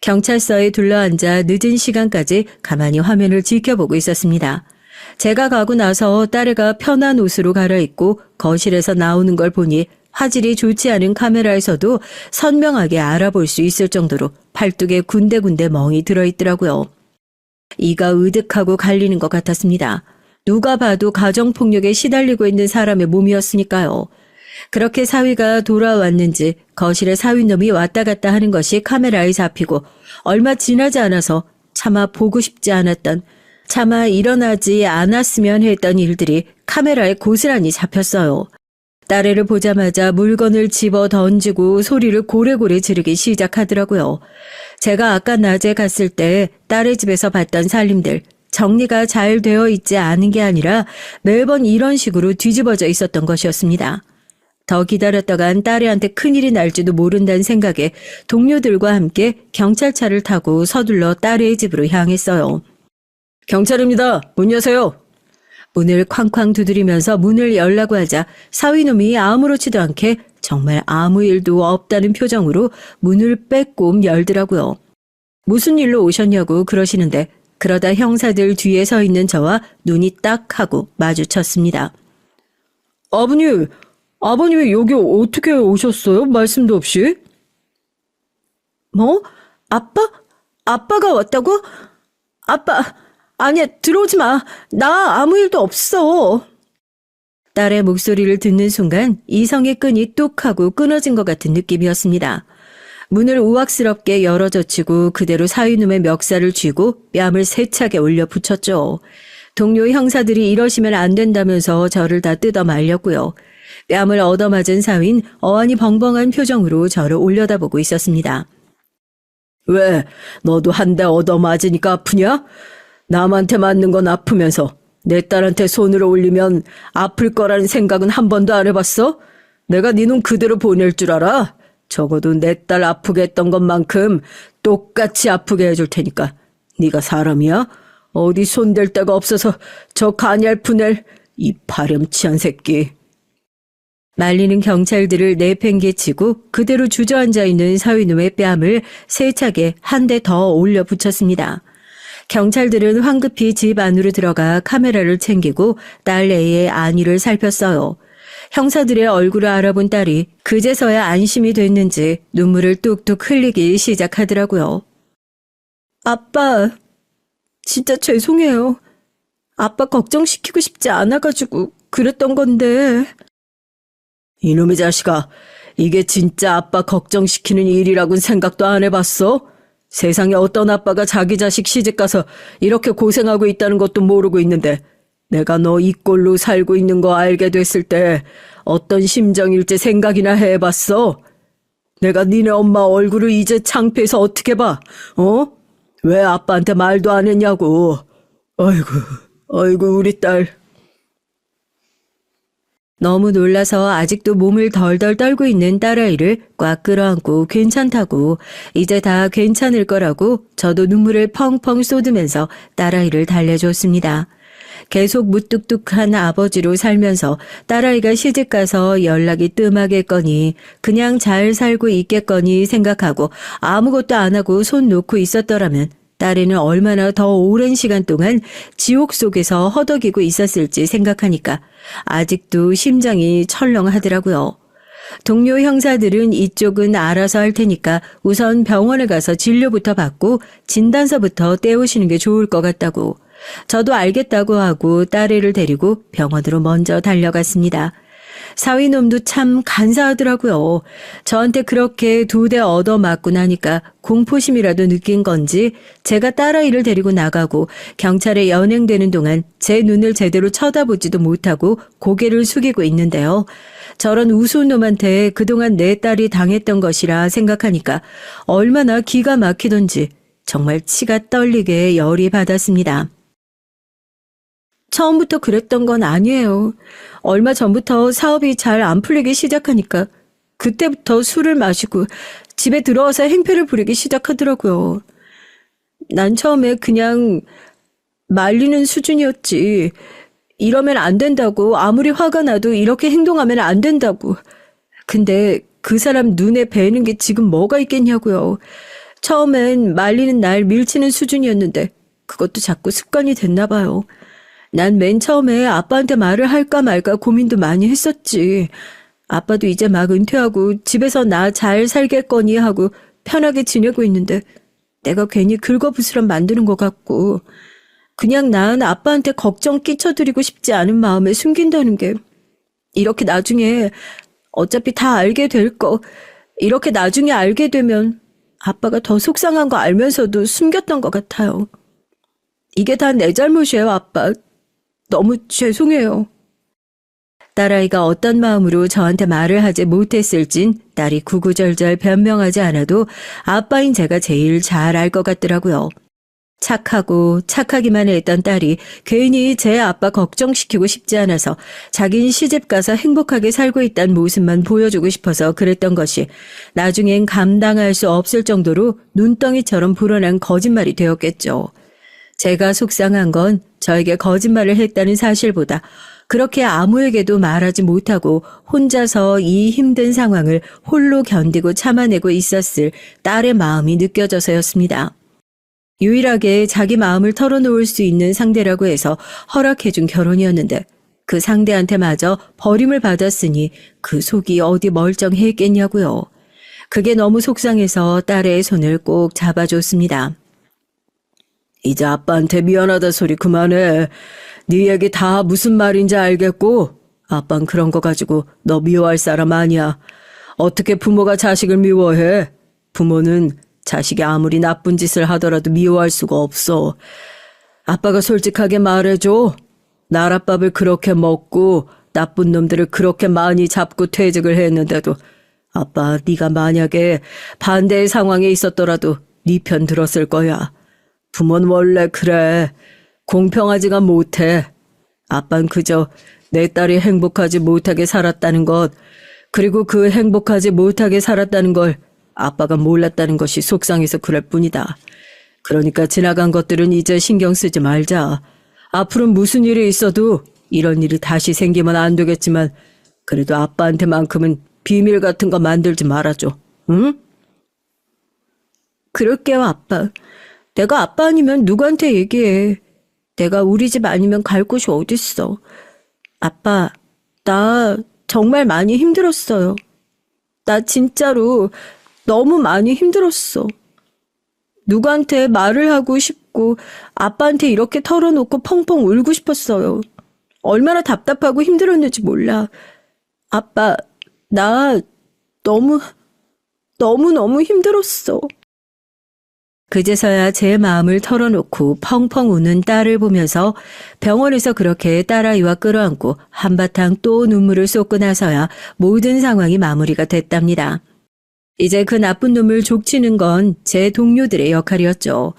경찰서에 둘러앉아 늦은 시간까지 가만히 화면을 지켜보고 있었습니다. 제가 가고 나서 딸애가 편한 옷으로 갈아입고 거실에서 나오는 걸 보니 화질이 좋지 않은 카메라에서도 선명하게 알아볼 수 있을 정도로 팔뚝에 군데군데 멍이 들어있더라고요. 이가 으득하고 갈리는 것 같았습니다. 누가 봐도 가정폭력에 시달리고 있는 사람의 몸이었으니까요. 그렇게 사위가 돌아왔는지 거실에 사위놈이 왔다 갔다 하는 것이 카메라에 잡히고 얼마 지나지 않아서 차마 보고 싶지 않았던 차마 일어나지 않았으면 했던 일들이 카메라에 고스란히 잡혔어요. 딸애를 보자마자 물건을 집어 던지고 소리를 고래고래 지르기 시작하더라고요. 제가 아까 낮에 갔을 때 딸의 집에서 봤던 살림들, 정리가 잘 되어 있지 않은 게 아니라 매번 이런 식으로 뒤집어져 있었던 것이었습니다. 더 기다렸다간 딸애한테 큰일이 날지도 모른다는 생각에 동료들과 함께 경찰차를 타고 서둘러 딸애의 집으로 향했어요. 경찰입니다. 문 여세요. 문을 쾅쾅 두드리면서 문을 열라고 하자 사위놈이 아무렇지도 않게 정말 아무 일도 없다는 표정으로 문을 빼꼼 열더라고요. 무슨 일로 오셨냐고 그러시는데 그러다 형사들 뒤에 서 있는 저와 눈이 딱 하고 마주쳤습니다. 아버님 여기 어떻게 오셨어요? 말씀도 없이? 뭐? 아빠가 왔다고? 아빠, 아니야, 들어오지 마. 나 아무 일도 없어. 딸의 목소리를 듣는 순간 이성의 끈이 뚝 하고 끊어진 것 같은 느낌이었습니다. 문을 우악스럽게 열어젖히고 그대로 사위놈의 멱살을 쥐고 뺨을 세차게 올려 붙였죠. 동료 형사들이 이러시면 안 된다면서 저를 다 뜯어 말렸고요. 뺨을 얻어맞은 사위는 어안이 벙벙한 표정으로 저를 올려다보고 있었습니다. 왜? 너도 한 대 얻어맞으니까 아프냐? 남한테 맞는 건 아프면서 내 딸한테 손을 올리면 아플 거라는 생각은 한 번도 안 해봤어? 내가 네 놈 그대로 보낼 줄 알아? 적어도 내 딸 아프게 했던 것만큼 똑같이 아프게 해줄 테니까. 네가 사람이야? 어디 손댈 데가 없어서 저 가냘픈 애, 이 파렴치한 새끼. 말리는 경찰들을 내팽개치고 그대로 주저앉아 있는 사위놈의 뺨을 세차게 한 대 더 올려 붙였습니다. 경찰들은 황급히 집 안으로 들어가 카메라를 챙기고 딸 A의 안위를 살폈어요. 형사들의 얼굴을 알아본 딸이 그제서야 안심이 됐는지 눈물을 뚝뚝 흘리기 시작하더라고요. 아빠, 진짜 죄송해요. 아빠 걱정시키고 싶지 않아가지고 그랬던 건데. 이놈의 자식아, 이게 진짜 아빠 걱정시키는 일이라고는 생각도 안 해봤어? 세상에 어떤 아빠가 자기 자식 시집가서 이렇게 고생하고 있다는 것도 모르고 있는데 내가 너 이 꼴로 살고 있는 거 알게 됐을 때 어떤 심정일지 생각이나 해봤어? 내가 니네 엄마 얼굴을 이제 창피해서 어떻게 봐? 왜 아빠한테 말도 안 했냐고. 아이고 우리 딸. 너무 놀라서 아직도 몸을 덜덜 떨고 있는 딸아이를 꽉 끌어안고 괜찮다고 이제 다 괜찮을 거라고 저도 눈물을 펑펑 쏟으면서 딸아이를 달래줬습니다. 계속 무뚝뚝한 아버지로 살면서 딸아이가 시집가서 연락이 뜸하겠거니 그냥 잘 살고 있겠거니 생각하고 아무것도 안 하고 손 놓고 있었더라면 딸애는 얼마나 더 오랜 시간 동안 지옥 속에서 허덕이고 있었을지 생각하니까 아직도 심장이 철렁하더라고요. 동료 형사들은 이쪽은 알아서 할 테니까 우선 병원에 가서 진료부터 받고 진단서부터 떼오시는 게 좋을 것 같다고. 저도 알겠다고 하고 딸애를 데리고 병원으로 먼저 달려갔습니다. 사위놈도 참 간사하더라고요. 저한테 그렇게 2대 얻어맞고 나니까 공포심이라도 느낀 건지 제가 딸아이를 데리고 나가고 경찰에 연행되는 동안 제 눈을 제대로 쳐다보지도 못하고 고개를 숙이고 있는데요. 저런 우스운 놈한테 그동안 내 딸이 당했던 것이라 생각하니까 얼마나 기가 막히던지 정말 치가 떨리게 열이 받았습니다. 처음부터 그랬던 건 아니에요. 얼마 전부터 사업이 잘 안 풀리기 시작하니까 그때부터 술을 마시고 집에 들어와서 행패를 부리기 시작하더라고요. 난 처음에 그냥 말리는 수준이었지. 이러면 안 된다고, 아무리 화가 나도 이렇게 행동하면 안 된다고. 근데 그 사람 눈에 뵈는 게 지금 뭐가 있겠냐고요. 처음엔 말리는 날 밀치는 수준이었는데 그것도 자꾸 습관이 됐나 봐요. 난 맨 처음에 아빠한테 말을 할까 말까 고민도 많이 했었지. 아빠도 이제 막 은퇴하고 집에서 나 잘 살겠거니 하고 편하게 지내고 있는데 내가 괜히 긁어부스럼 만드는 것 같고 그냥 난 아빠한테 걱정 끼쳐드리고 싶지 않은 마음에 숨긴다는 게 이렇게 나중에 어차피 다 알게 될 거 이렇게 나중에 알게 되면 아빠가 더 속상한 거 알면서도 숨겼던 것 같아요. 이게 다 내 잘못이에요, 아빠. 너무 죄송해요. 딸아이가 어떤 마음으로 저한테 말을 하지 못했을진 딸이 구구절절 변명하지 않아도 아빠인 제가 제일 잘 알 것 같더라고요. 착하고 착하기만 했던 딸이 괜히 제 아빠 걱정시키고 싶지 않아서 자긴 시집가서 행복하게 살고 있다는 모습만 보여주고 싶어서 그랬던 것이 나중엔 감당할 수 없을 정도로 눈덩이처럼 불어난 거짓말이 되었겠죠. 제가 속상한 건 저에게 거짓말을 했다는 사실보다 그렇게 아무에게도 말하지 못하고 혼자서 이 힘든 상황을 홀로 견디고 참아내고 있었을 딸의 마음이 느껴져서였습니다. 유일하게 자기 마음을 털어놓을 수 있는 상대라고 해서 허락해준 결혼이었는데 그 상대한테마저 버림을 받았으니 그 속이 어디 멀쩡했겠냐고요. 그게 너무 속상해서 딸의 손을 꼭 잡아줬습니다. 이제 아빠한테 미안하다 소리 그만해. 네 얘기 다 무슨 말인지 알겠고 아빤 그런 거 가지고 너 미워할 사람 아니야. 어떻게 부모가 자식을 미워해? 부모는 자식이 아무리 나쁜 짓을 하더라도 미워할 수가 없어. 아빠가 솔직하게 말해줘. 나랏밥을 그렇게 먹고 나쁜 놈들을 그렇게 많이 잡고 퇴직을 했는데도 아빠 네가 만약에 반대의 상황에 있었더라도 네 편 들었을 거야. 부모는 원래 그래. 공평하지가 못해. 아빤 그저 내 딸이 행복하지 못하게 살았다는 것, 그리고 그 행복하지 못하게 살았다는 걸 아빠가 몰랐다는 것이 속상해서 그럴 뿐이다. 그러니까 지나간 것들은 이제 신경 쓰지 말자. 앞으로 무슨 일이 있어도 이런 일이 다시 생기면 안 되겠지만 그래도 아빠한테만큼은 비밀 같은 거 만들지 말아줘. 응? 그럴게요, 아빠. 내가 아빠 아니면 누구한테 얘기해. 내가 우리 집 아니면 갈 곳이 어딨어. 아빠, 나 정말 많이 힘들었어요. 나 진짜로 너무 많이 힘들었어. 누구한테 말을 하고 싶고 아빠한테 이렇게 털어놓고 펑펑 울고 싶었어요. 얼마나 답답하고 힘들었는지 몰라. 아빠, 나 너무 힘들었어. 그제서야 제 마음을 털어놓고 펑펑 우는 딸을 보면서 병원에서 그렇게 딸아이와 끌어안고 한바탕 또 눈물을 쏟고 나서야 모든 상황이 마무리가 됐답니다. 이제 그 나쁜 놈을 족치는 건 제 동료들의 역할이었죠.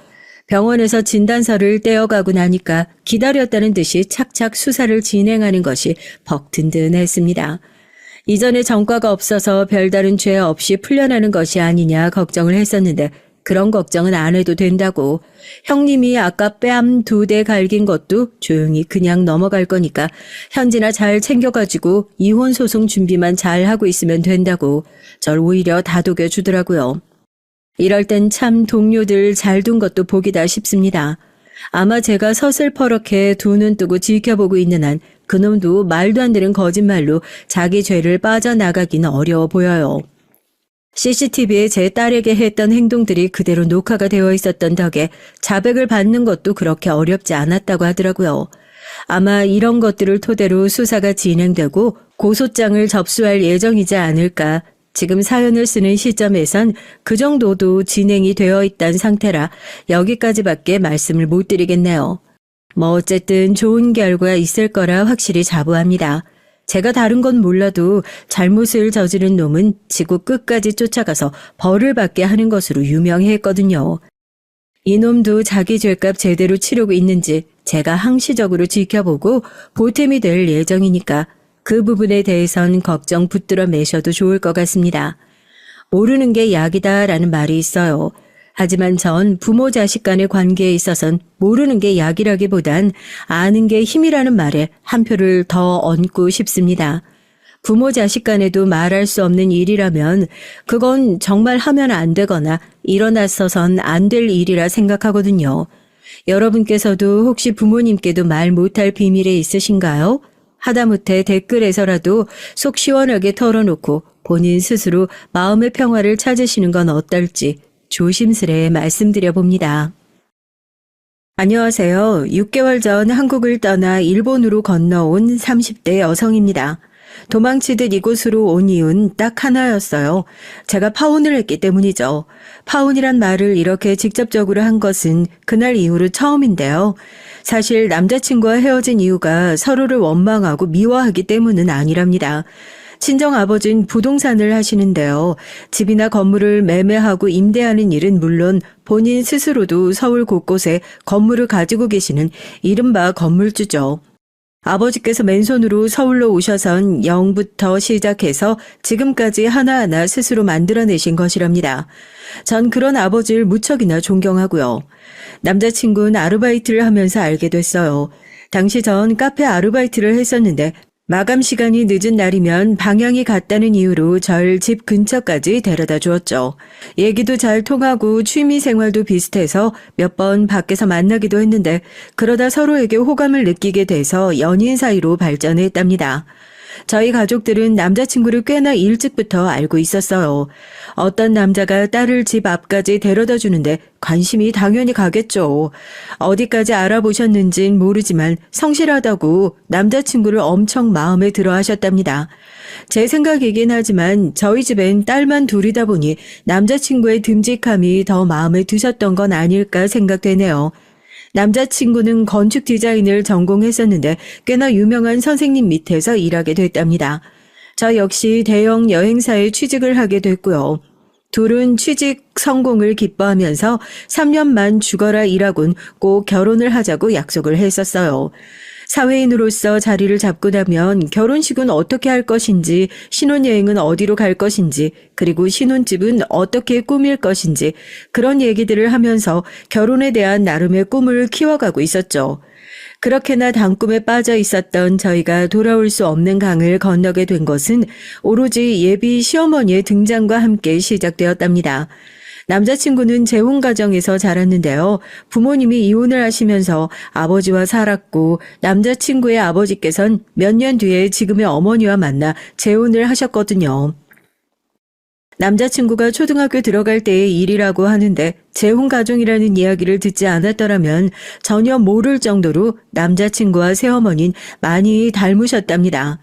병원에서 진단서를 떼어가고 나니까 기다렸다는 듯이 착착 수사를 진행하는 것이 벅 든든했습니다. 이전에 전과가 없어서 별다른 죄 없이 풀려나는 것이 아니냐 걱정을 했었는데 그런 걱정은 안 해도 된다고. 형님이 아까 뺨 2대 갈긴 것도 조용히 그냥 넘어갈 거니까 현진아 잘 챙겨가지고 이혼 소송 준비만 잘 하고 있으면 된다고 절 오히려 다독여 주더라고요. 이럴 땐 참 동료들 잘 둔 것도 복이다 싶습니다. 아마 제가 서슬퍼렇게 두 눈 뜨고 지켜보고 있는 한 그놈도 말도 안 되는 거짓말로 자기 죄를 빠져나가긴 어려워 보여요. CCTV에 제 딸에게 했던 행동들이 그대로 녹화가 되어 있었던 덕에 자백을 받는 것도 그렇게 어렵지 않았다고 하더라고요. 아마 이런 것들을 토대로 수사가 진행되고 고소장을 접수할 예정이지 않을까. 지금 사연을 쓰는 시점에선 그 정도도 진행이 되어 있다는 상태라 여기까지밖에 말씀을 못 드리겠네요. 뭐 어쨌든 좋은 결과 있을 거라 확실히 자부합니다. 제가 다른 건 몰라도 잘못을 저지른 놈은 지구 끝까지 쫓아가서 벌을 받게 하는 것으로 유명했거든요. 이놈도 자기 죄값 제대로 치르고 있는지 제가 항시적으로 지켜보고 보탬이 될 예정이니까 그 부분에 대해선 걱정 붙들어 매셔도 좋을 것 같습니다. 모르는 게 약이다라는 말이 있어요. 하지만 전 부모 자식 간의 관계에 있어선 모르는 게 약이라기보단 아는 게 힘이라는 말에 한 표를 더 얹고 싶습니다. 부모 자식 간에도 말할 수 없는 일이라면 그건 정말 하면 안 되거나 일어났어선 안 될 일이라 생각하거든요. 여러분께서도 혹시 부모님께도 말 못할 비밀이 있으신가요? 하다못해 댓글에서라도 속 시원하게 털어놓고 본인 스스로 마음의 평화를 찾으시는 건 어떨지 조심스레 말씀드려 봅니다. 안녕하세요. 6개월 전 한국을 떠나 일본으로 건너온 30대 여성입니다. 도망치듯 이곳으로 온 이유는 딱 하나였어요. 제가 파혼을 했기 때문이죠. 파혼이란 말을 이렇게 직접적으로 한 것은 그날 이후로 처음인데요. 사실 남자친구와 헤어진 이유가 서로를 원망하고 미워하기 때문은 아니랍니다. 친정아버지는 부동산을 하시는데요. 집이나 건물을 매매하고 임대하는 일은 물론 본인 스스로도 서울 곳곳에 건물을 가지고 계시는 이른바 건물주죠. 아버지께서 맨손으로 서울로 오셔선 0부터 시작해서 지금까지 하나하나 스스로 만들어내신 것이랍니다. 전 그런 아버지를 무척이나 존경하고요. 남자친구는 아르바이트를 하면서 알게 됐어요. 당시 전 카페 아르바이트를 했었는데 마감 시간이 늦은 날이면 방향이 같다는 이유로 절 집 근처까지 데려다 주었죠. 얘기도 잘 통하고 취미 생활도 비슷해서 몇 번 밖에서 만나기도 했는데 그러다 서로에게 호감을 느끼게 돼서 연인 사이로 발전했답니다. 저희 가족들은 남자친구를 꽤나 일찍부터 알고 있었어요. 어떤 남자가 딸을 집 앞까지 데려다 주는데 관심이 당연히 가겠죠. 어디까지 알아보셨는진 모르지만 성실하다고 남자친구를 엄청 마음에 들어 하셨답니다. 제 생각이긴 하지만 저희 집엔 딸만 둘이다 보니 남자친구의 듬직함이 더 마음에 드셨던 건 아닐까 생각되네요. 남자친구는 건축 디자인을 전공했었는데 꽤나 유명한 선생님 밑에서 일하게 됐답니다. 저 역시 대형 여행사에 취직을 하게 됐고요. 둘은 취직 성공을 기뻐하면서 3년만 죽어라 일하곤 꼭 결혼을 하자고 약속을 했었어요. 사회인으로서 자리를 잡고 나면 결혼식은 어떻게 할 것인지, 신혼여행은 어디로 갈 것인지, 그리고 신혼집은 어떻게 꾸밀 것인지 그런 얘기들을 하면서 결혼에 대한 나름의 꿈을 키워가고 있었죠. 그렇게나 단꿈에 빠져 있었던 저희가 돌아올 수 없는 강을 건너게 된 것은 오로지 예비 시어머니의 등장과 함께 시작되었답니다. 남자친구는 재혼 가정에서 자랐는데요. 부모님이 이혼을 하시면서 아버지와 살았고 남자친구의 아버지께선 몇 년 뒤에 지금의 어머니와 만나 재혼을 하셨거든요. 남자친구가 초등학교 들어갈 때의 일이라고 하는데 재혼 가정이라는 이야기를 듣지 않았더라면 전혀 모를 정도로 남자친구와 새어머니는 많이 닮으셨답니다.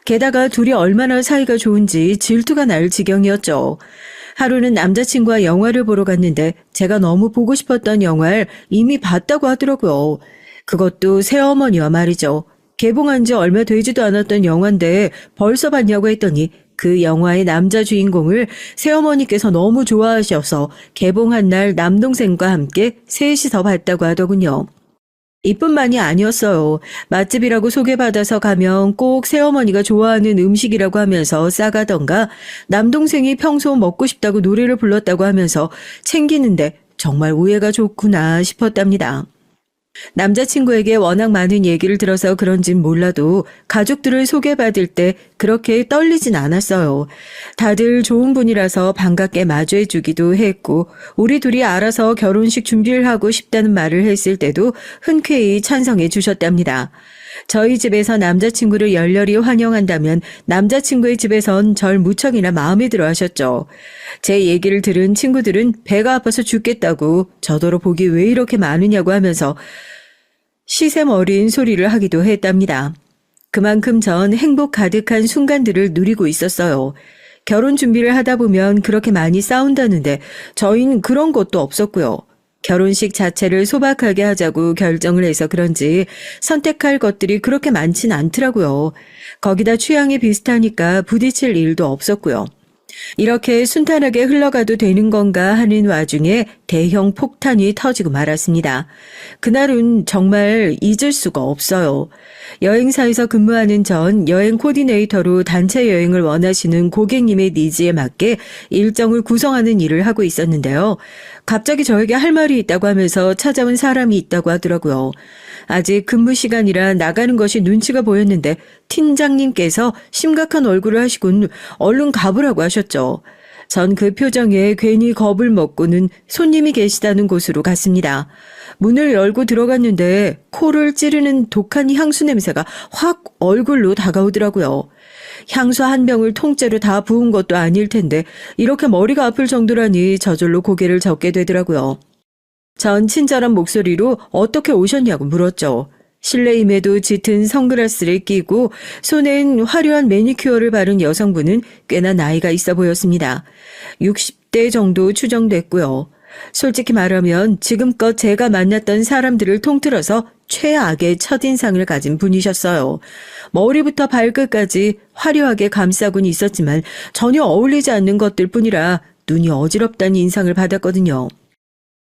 게다가 둘이 얼마나 사이가 좋은지 질투가 날 지경이었죠. 하루는 남자친구와 영화를 보러 갔는데 제가 너무 보고 싶었던 영화를 이미 봤다고 하더라고요. 그것도 새어머니와 말이죠. 개봉한 지 얼마 되지도 않았던 영화인데 벌써 봤냐고 했더니 그 영화의 남자 주인공을 새어머니께서 너무 좋아하셔서 개봉한 날 남동생과 함께 셋이서 봤다고 하더군요. 이뿐만이 아니었어요. 맛집이라고 소개받아서 가면 꼭 새어머니가 좋아하는 음식이라고 하면서 싸가던가 남동생이 평소 먹고 싶다고 노래를 불렀다고 하면서 챙기는데 정말 우애가 좋구나 싶었답니다. 남자친구에게 워낙 많은 얘기를 들어서 그런진 몰라도 가족들을 소개받을 때 그렇게 떨리진 않았어요. 다들 좋은 분이라서 반갑게 마주해주기도 했고 우리 둘이 알아서 결혼식 준비를 하고 싶다는 말을 했을 때도 흔쾌히 찬성해 주셨답니다. 저희 집에서 남자친구를 열렬히 환영한다면 남자친구의 집에선 절 무척이나 마음에 들어 하셨죠. 제 얘기를 들은 친구들은 배가 아파서 죽겠다고 저더러 복이 왜 이렇게 많으냐고 하면서 시샘 어린 소리를 하기도 했답니다. 그만큼 전 행복 가득한 순간들을 누리고 있었어요. 결혼 준비를 하다 보면 그렇게 많이 싸운다는데 저희는 그런 것도 없었고요. 결혼식 자체를 소박하게 하자고 결정을 해서 그런지 선택할 것들이 그렇게 많진 않더라고요. 거기다 취향이 비슷하니까 부딪힐 일도 없었고요. 이렇게 순탄하게 흘러가도 되는 건가 하는 와중에 대형 폭탄이 터지고 말았습니다. 그날은 정말 잊을 수가 없어요. 여행사에서 근무하는 전 여행 코디네이터로 단체 여행을 원하시는 고객님의 니즈에 맞게 일정을 구성하는 일을 하고 있었는데요. 갑자기 저에게 할 말이 있다고 하면서 찾아온 사람이 있다고 하더라고요. 아직 근무 시간이라 나가는 것이 눈치가 보였는데 팀장님께서 심각한 얼굴을 하시곤 얼른 가보라고 하셨죠. 전 그 표정에 괜히 겁을 먹고는 손님이 계시다는 곳으로 갔습니다. 문을 열고 들어갔는데 코를 찌르는 독한 향수 냄새가 확 얼굴로 다가오더라고요. 향수 한 병을 통째로 다 부은 것도 아닐 텐데 이렇게 머리가 아플 정도라니 저절로 고개를 젓게 되더라고요. 전 친절한 목소리로 어떻게 오셨냐고 물었죠. 실내임에도 짙은 선글라스를 끼고 손엔 화려한 매니큐어를 바른 여성분은 꽤나 나이가 있어 보였습니다. 60대 정도 추정됐고요. 솔직히 말하면 지금껏 제가 만났던 사람들을 통틀어서 최악의 첫인상을 가진 분이셨어요. 머리부터 발끝까지 화려하게 감싸곤 있었지만 전혀 어울리지 않는 것들 뿐이라 눈이 어지럽다는 인상을 받았거든요.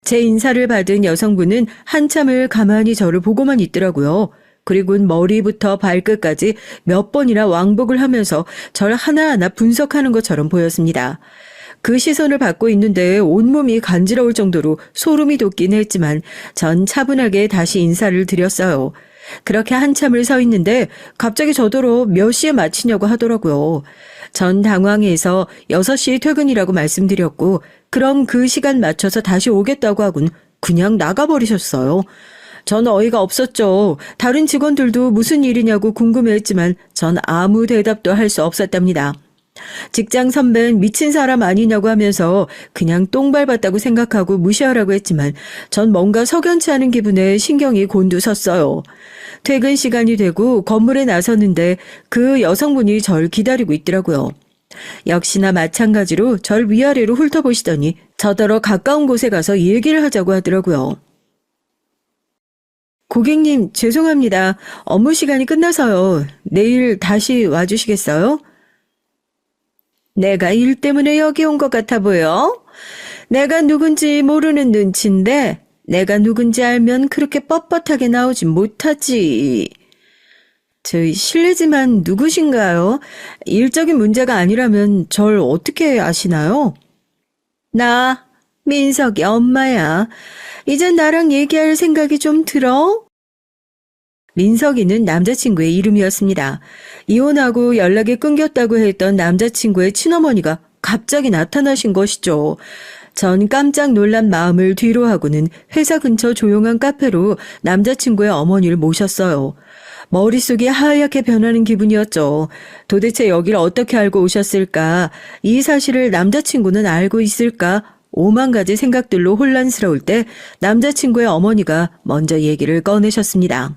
제 인사를 받은 여성분은 한참을 가만히 저를 보고만 있더라고요. 그리고는 머리부터 발끝까지 몇 번이나 왕복을 하면서 절 하나하나 분석하는 것처럼 보였습니다. 그 시선을 받고 있는데 온몸이 간지러울 정도로 소름이 돋긴 했지만 전 차분하게 다시 인사를 드렸어요. 그렇게 한참을 서 있는데 갑자기 저더러 몇 시에 마치냐고 하더라고요. 전 당황해서 6시 퇴근이라고 말씀드렸고 그럼 그 시간 맞춰서 다시 오겠다고 하곤 그냥 나가버리셨어요. 전 어이가 없었죠. 다른 직원들도 무슨 일이냐고 궁금해했지만 전 아무 대답도 할 수 없었답니다. 직장 선배는 미친 사람 아니냐고 하면서 그냥 똥 밟았다고 생각하고 무시하라고 했지만 전 뭔가 석연치 않은 기분에 신경이 곤두섰어요. 퇴근 시간이 되고 건물에 나섰는데 그 여성분이 절 기다리고 있더라고요. 역시나 마찬가지로 절 위아래로 훑어보시더니 저더러 가까운 곳에 가서 얘기를 하자고 하더라고요. 고객님, 죄송합니다. 업무 시간이 끝나서요. 내일 다시 와주시겠어요? 내가 일 때문에 여기 온 것 같아 보여? 내가 누군지 모르는 눈치인데 내가 누군지 알면 그렇게 뻣뻣하게 나오지 못하지. 실례지만 누구신가요? 일적인 문제가 아니라면 절 어떻게 아시나요? 나 민석이 엄마야. 이제 나랑 얘기할 생각이 좀 들어? 민석이는 남자친구의 이름이었습니다. 이혼하고 연락이 끊겼다고 했던 남자친구의 친어머니가 갑자기 나타나신 것이죠. 전 깜짝 놀란 마음을 뒤로 하고는 회사 근처 조용한 카페로 남자친구의 어머니를 모셨어요. 머릿속이 하얗게 변하는 기분이었죠. 도대체 여기를 어떻게 알고 오셨을까? 이 사실을 남자친구는 알고 있을까? 오만 가지 생각들로 혼란스러울 때 남자친구의 어머니가 먼저 얘기를 꺼내셨습니다.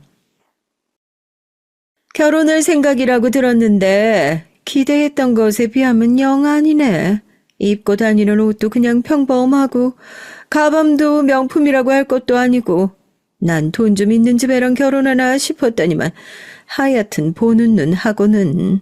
결혼할 생각이라고 들었는데 기대했던 것에 비하면 영 아니네. 입고 다니는 옷도 그냥 평범하고 가방도 명품이라고 할 것도 아니고 난 돈 좀 있는 집애랑 결혼하나 싶었더니만 하여튼 보는 눈 하고는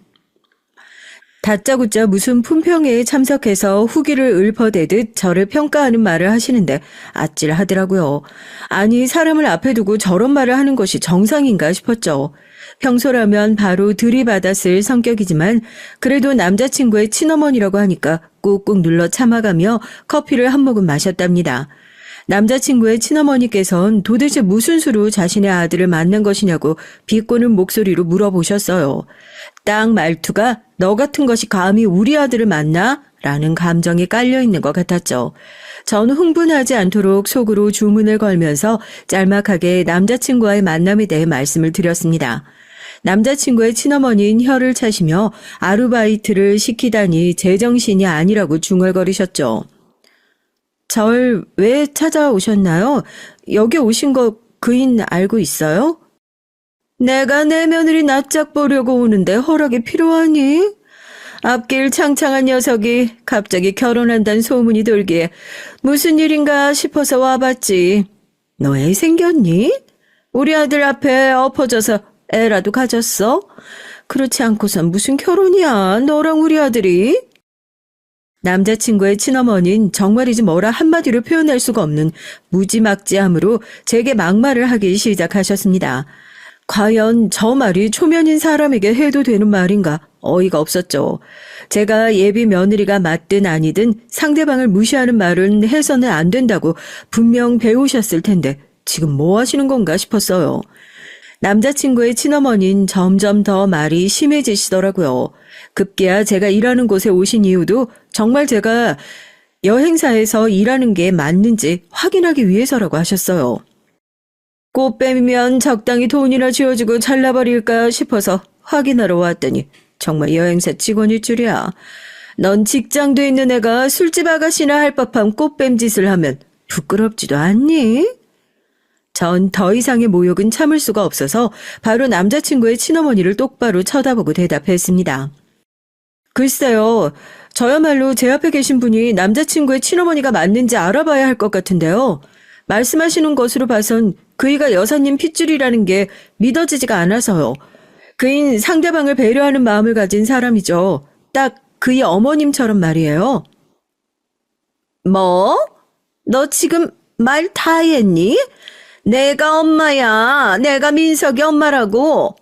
다짜고짜 무슨 품평회에 참석해서 후기를 읊어대듯 저를 평가하는 말을 하시는데 아찔하더라고요. 아니 사람을 앞에 두고 저런 말을 하는 것이 정상인가 싶었죠. 평소라면 바로 들이받았을 성격이지만 그래도 남자친구의 친어머니라고 하니까 꾹꾹 눌러 참아가며 커피를 한 모금 마셨답니다. 남자친구의 친어머니께선 도대체 무슨 수로 자신의 아들을 만난 것이냐고 비꼬는 목소리로 물어보셨어요. 딱 말투가 너 같은 것이 감히 우리 아들을 만나? 라는 감정이 깔려있는 것 같았죠. 전 흥분하지 않도록 속으로 주문을 걸면서 짤막하게 남자친구와의 만남에 대해 말씀을 드렸습니다. 남자친구의 친어머니인 혀를 차시며 아르바이트를 시키다니 제정신이 아니라고 중얼거리셨죠. 절 왜 찾아오셨나요? 여기 오신 거 그인 알고 있어요? 내가 내 며느리 낯짝 보려고 오는데 허락이 필요하니? 앞길 창창한 녀석이 갑자기 결혼한다는 소문이 돌기에 무슨 일인가 싶어서 와봤지. 너 애 생겼니? 우리 아들 앞에 엎어져서 애라도 가졌어? 그렇지 않고선 무슨 결혼이야, 너랑 우리 아들이? 남자친구의 친어머니는 정말이지 뭐라 한마디로 표현할 수가 없는 무지막지함으로 제게 막말을 하기 시작하셨습니다. 과연 저 말이 초면인 사람에게 해도 되는 말인가 어이가 없었죠. 제가 예비 며느리가 맞든 아니든 상대방을 무시하는 말은 해서는 안 된다고 분명 배우셨을 텐데 지금 뭐 하시는 건가 싶었어요. 남자친구의 친어머니는 점점 더 말이 심해지시더라고요. 급기야 제가 일하는 곳에 오신 이유도 정말 제가 여행사에서 일하는 게 맞는지 확인하기 위해서라고 하셨어요. 꽃뱀이면 적당히 돈이나 쥐어주고 잘라버릴까 싶어서 확인하러 왔더니 정말 여행사 직원일 줄이야. 넌 직장도 있는 애가 술집 아가씨나 할 법한 꽃뱀 짓을 하면 부끄럽지도 않니? 전 더 이상의 모욕은 참을 수가 없어서 바로 남자친구의 친어머니를 똑바로 쳐다보고 대답했습니다. 글쎄요. 저야말로 제 앞에 계신 분이 남자친구의 친어머니가 맞는지 알아봐야 할 것 같은데요. 말씀하시는 것으로 봐선 그이가 여사님 핏줄이라는 게 믿어지지가 않아서요. 그인 상대방을 배려하는 마음을 가진 사람이죠. 딱 그이 어머님처럼 말이에요. 뭐? 너 지금 말 다 했니? 내가 엄마야. 내가 민석이 엄마라고.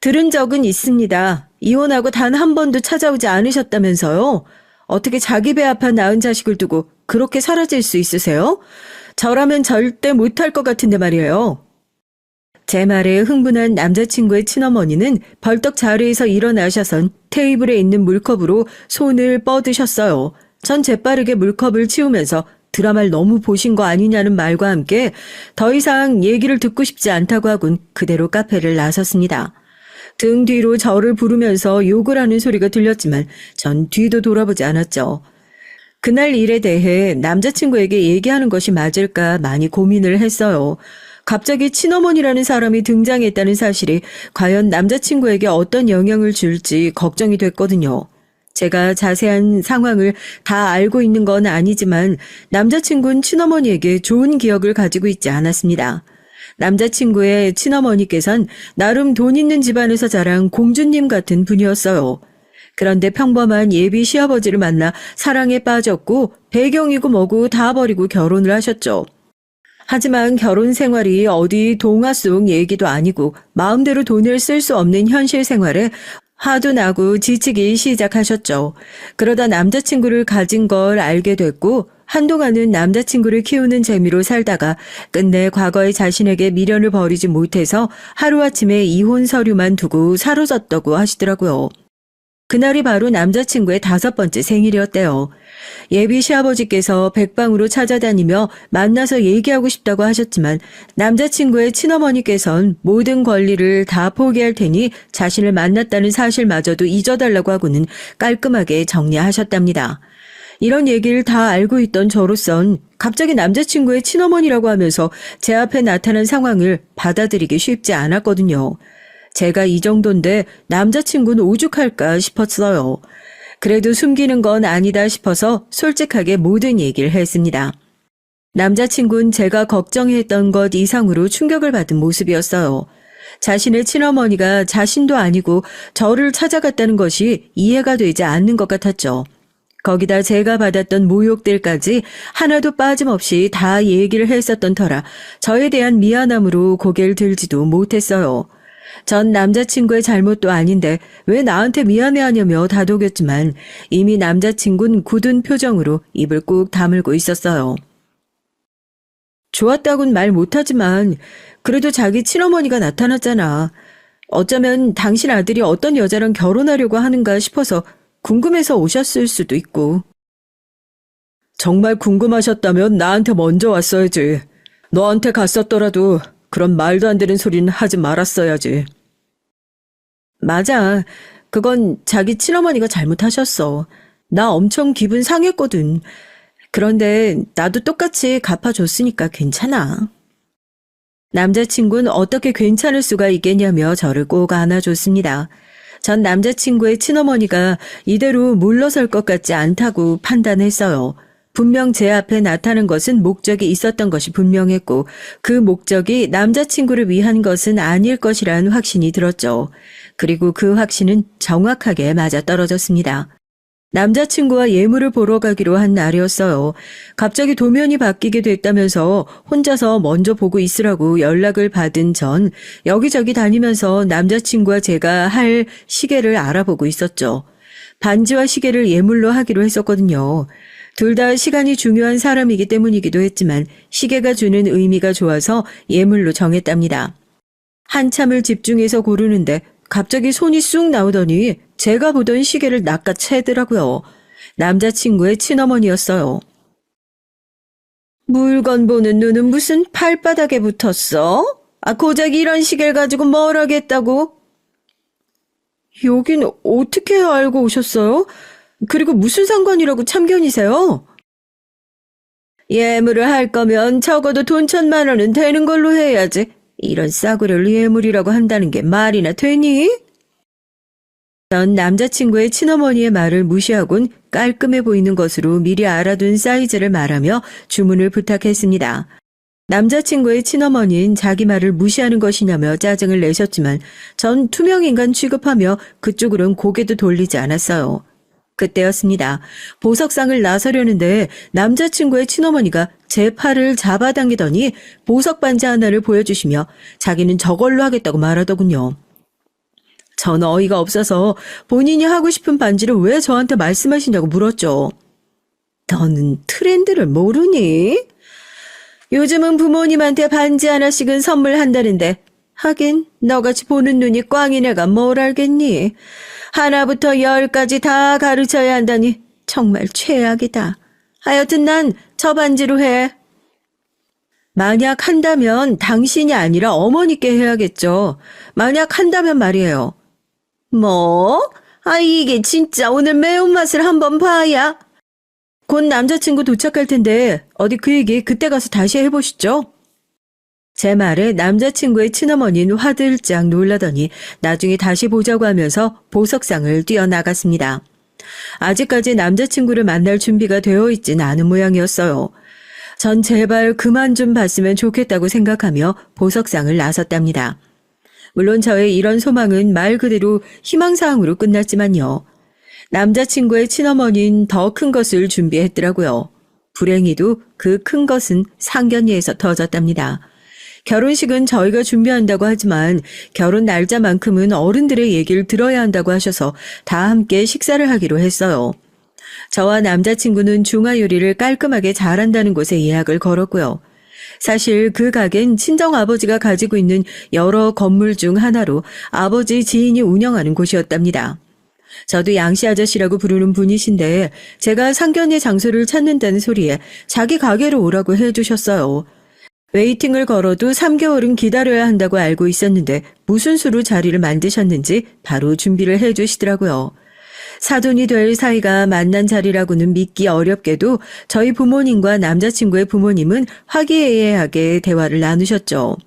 들은 적은 있습니다. 이혼하고 단 한 번도 찾아오지 않으셨다면서요? 어떻게 자기 배 아파 낳은 자식을 두고 그렇게 사라질 수 있으세요? 저라면 절대 못할 것 같은데 말이에요. 제 말에 흥분한 남자친구의 친어머니는 벌떡 자리에서 일어나셔선 테이블에 있는 물컵으로 손을 뻗으셨어요. 전 재빠르게 물컵을 치우면서 드라마를 너무 보신 거 아니냐는 말과 함께 더 이상 얘기를 듣고 싶지 않다고 하곤 그대로 카페를 나섰습니다. 등 뒤로 저를 부르면서 욕을 하는 소리가 들렸지만 전 뒤도 돌아보지 않았죠. 그날 일에 대해 남자친구에게 얘기하는 것이 맞을까 많이 고민을 했어요. 갑자기 친어머니라는 사람이 등장했다는 사실이 과연 남자친구에게 어떤 영향을 줄지 걱정이 됐거든요. 제가 자세한 상황을 다 알고 있는 건 아니지만 남자친구는 친어머니에게 좋은 기억을 가지고 있지 않았습니다. 남자친구의 친어머니께선 나름 돈 있는 집안에서 자란 공주님 같은 분이었어요. 그런데 평범한 예비 시아버지를 만나 사랑에 빠졌고 배경이고 뭐고 다 버리고 결혼을 하셨죠. 하지만 결혼 생활이 어디 동화 속 얘기도 아니고 마음대로 돈을 쓸 수 없는 현실 생활에 화도 나고 지치기 시작하셨죠. 그러다 남자친구를 가진 걸 알게 됐고 한동안은 남자친구를 키우는 재미로 살다가 끝내 과거의 자신에게 미련을 버리지 못해서 하루아침에 이혼 서류만 두고 사라졌다고 하시더라고요. 그날이 바로 남자친구의 5번째 생일이었대요. 예비 시아버지께서 백방으로 찾아다니며 만나서 얘기하고 싶다고 하셨지만 남자친구의 친어머니께선 모든 권리를 다 포기할 테니 자신을 만났다는 사실마저도 잊어달라고 하고는 깔끔하게 정리하셨답니다. 이런 얘기를 다 알고 있던 저로선 갑자기 남자친구의 친어머니라고 하면서 제 앞에 나타난 상황을 받아들이기 쉽지 않았거든요. 제가 이 정도인데 남자친구는 오죽할까 싶었어요. 그래도 숨기는 건 아니다 싶어서 솔직하게 모든 얘기를 했습니다. 남자친구는 제가 걱정했던 것 이상으로 충격을 받은 모습이었어요. 자신의 친어머니가 자신도 아니고 저를 찾아갔다는 것이 이해가 되지 않는 것 같았죠. 거기다 제가 받았던 모욕들까지 하나도 빠짐없이 다 얘기를 했었던 터라 저에 대한 미안함으로 고개를 들지도 못했어요. 전 남자친구의 잘못도 아닌데 왜 나한테 미안해하냐며 다독였지만 이미 남자친구는 굳은 표정으로 입을 꾹 다물고 있었어요. 좋았다곤 말 못하지만 그래도 자기 친어머니가 나타났잖아. 어쩌면 당신 아들이 어떤 여자랑 결혼하려고 하는가 싶어서 궁금해서 오셨을 수도 있고. 정말 궁금하셨다면 나한테 먼저 왔어야지. 너한테 갔었더라도 그런 말도 안 되는 소리는 하지 말았어야지. 맞아. 그건 자기 친어머니가 잘못하셨어. 나 엄청 기분 상했거든. 그런데 나도 똑같이 갚아줬으니까 괜찮아. 남자친구는 어떻게 괜찮을 수가 있겠냐며 저를 꼭 안아줬습니다. 전 남자친구의 친어머니가 이대로 물러설 것 같지 않다고 판단했어요. 분명 제 앞에 나타난 것은 목적이 있었던 것이 분명했고 그 목적이 남자친구를 위한 것은 아닐 것이란 확신이 들었죠. 그리고 그 확신은 정확하게 맞아떨어졌습니다. 남자친구와 예물을 보러 가기로 한 날이었어요. 갑자기 도면이 바뀌게 됐다면서 혼자서 먼저 보고 있으라고 연락을 받은 전 여기저기 다니면서 남자친구와 제가 할 시계를 알아보고 있었죠. 반지와 시계를 예물로 하기로 했었거든요. 둘 다 시간이 중요한 사람이기 때문이기도 했지만 시계가 주는 의미가 좋아서 예물로 정했답니다. 한참을 집중해서 고르는데 갑자기 손이 쑥 나오더니 제가 보던 시계를 낚아채더라고요. 남자친구의 친어머니였어요. 물건 보는 눈은 무슨 발바닥에 붙었어? 고작 이런 시계를 가지고 뭘 하겠다고? 여긴 어떻게 알고 오셨어요? 그리고 무슨 상관이라고 참견이세요? 예물을 할 거면 적어도 돈 1,000,000원은 되는 걸로 해야지. 이런 싸구려를 예물이라고 한다는 게 말이나 되니? 전 남자친구의 친어머니의 말을 무시하곤 깔끔해 보이는 것으로 미리 알아둔 사이즈를 말하며 주문을 부탁했습니다. 남자친구의 친어머니는 자기 말을 무시하는 것이냐며 짜증을 내셨지만 전 투명인간 취급하며 그쪽으론 고개도 돌리지 않았어요. 그때였습니다. 보석상을 나서려는데 남자친구의 친어머니가 제 팔을 잡아당기더니 보석 반지 하나를 보여주시며 자기는 저걸로 하겠다고 말하더군요. 전 어이가 없어서 본인이 하고 싶은 반지를 왜 저한테 말씀하시냐고 물었죠. 너는 트렌드를 모르니? 요즘은 부모님한테 반지 하나씩은 선물한다는데 하긴 너같이 보는 눈이 꽝인 애가 뭘 알겠니? 하나부터 10까지 다 가르쳐야 한다니 정말 최악이다. 하여튼 난 저 반지로 해. 만약 한다면 당신이 아니라 어머니께 해야겠죠. 만약 한다면 말이에요. 뭐? 아, 이게 진짜 오늘 매운맛을 한번 봐야. 곧 남자친구 도착할 텐데 어디 그 얘기 그때 가서 다시 해보시죠. 제 말에 남자친구의 친어머니는 화들짝 놀라더니 나중에 다시 보자고 하면서 보석상을 뛰어나갔습니다. 아직까지 남자친구를 만날 준비가 되어 있진 않은 모양이었어요. 전 제발 그만 좀 봤으면 좋겠다고 생각하며 보석상을 나섰답니다. 물론 저의 이런 소망은 말 그대로 희망사항으로 끝났지만요. 남자친구의 친어머니는 더 큰 것을 준비했더라고요. 불행히도 그 큰 것은 상견례에서 터졌답니다. 결혼식은 저희가 준비한다고 하지만 결혼 날짜만큼은 어른들의 얘기를 들어야 한다고 하셔서 다 함께 식사를 하기로 했어요. 저와 남자친구는 중화 요리를 깔끔하게 잘한다는 곳에 예약을 걸었고요. 사실 그 가게는 친정아버지가 가지고 있는 여러 건물 중 하나로 아버지 지인이 운영하는 곳이었답니다. 저도 양씨 아저씨라고 부르는 분이신데 제가 상견례 장소를 찾는다는 소리에 자기 가게로 오라고 해주셨어요. 웨이팅을 걸어도 3개월은 기다려야 한다고 알고 있었는데 무슨 수로 자리를 만드셨는지 바로 준비를 해주시더라고요. 사돈이 될 사이가 만난 자리라고는 믿기 어렵게도 저희 부모님과 남자친구의 부모님은 화기애애하게 대화를 나누셨죠.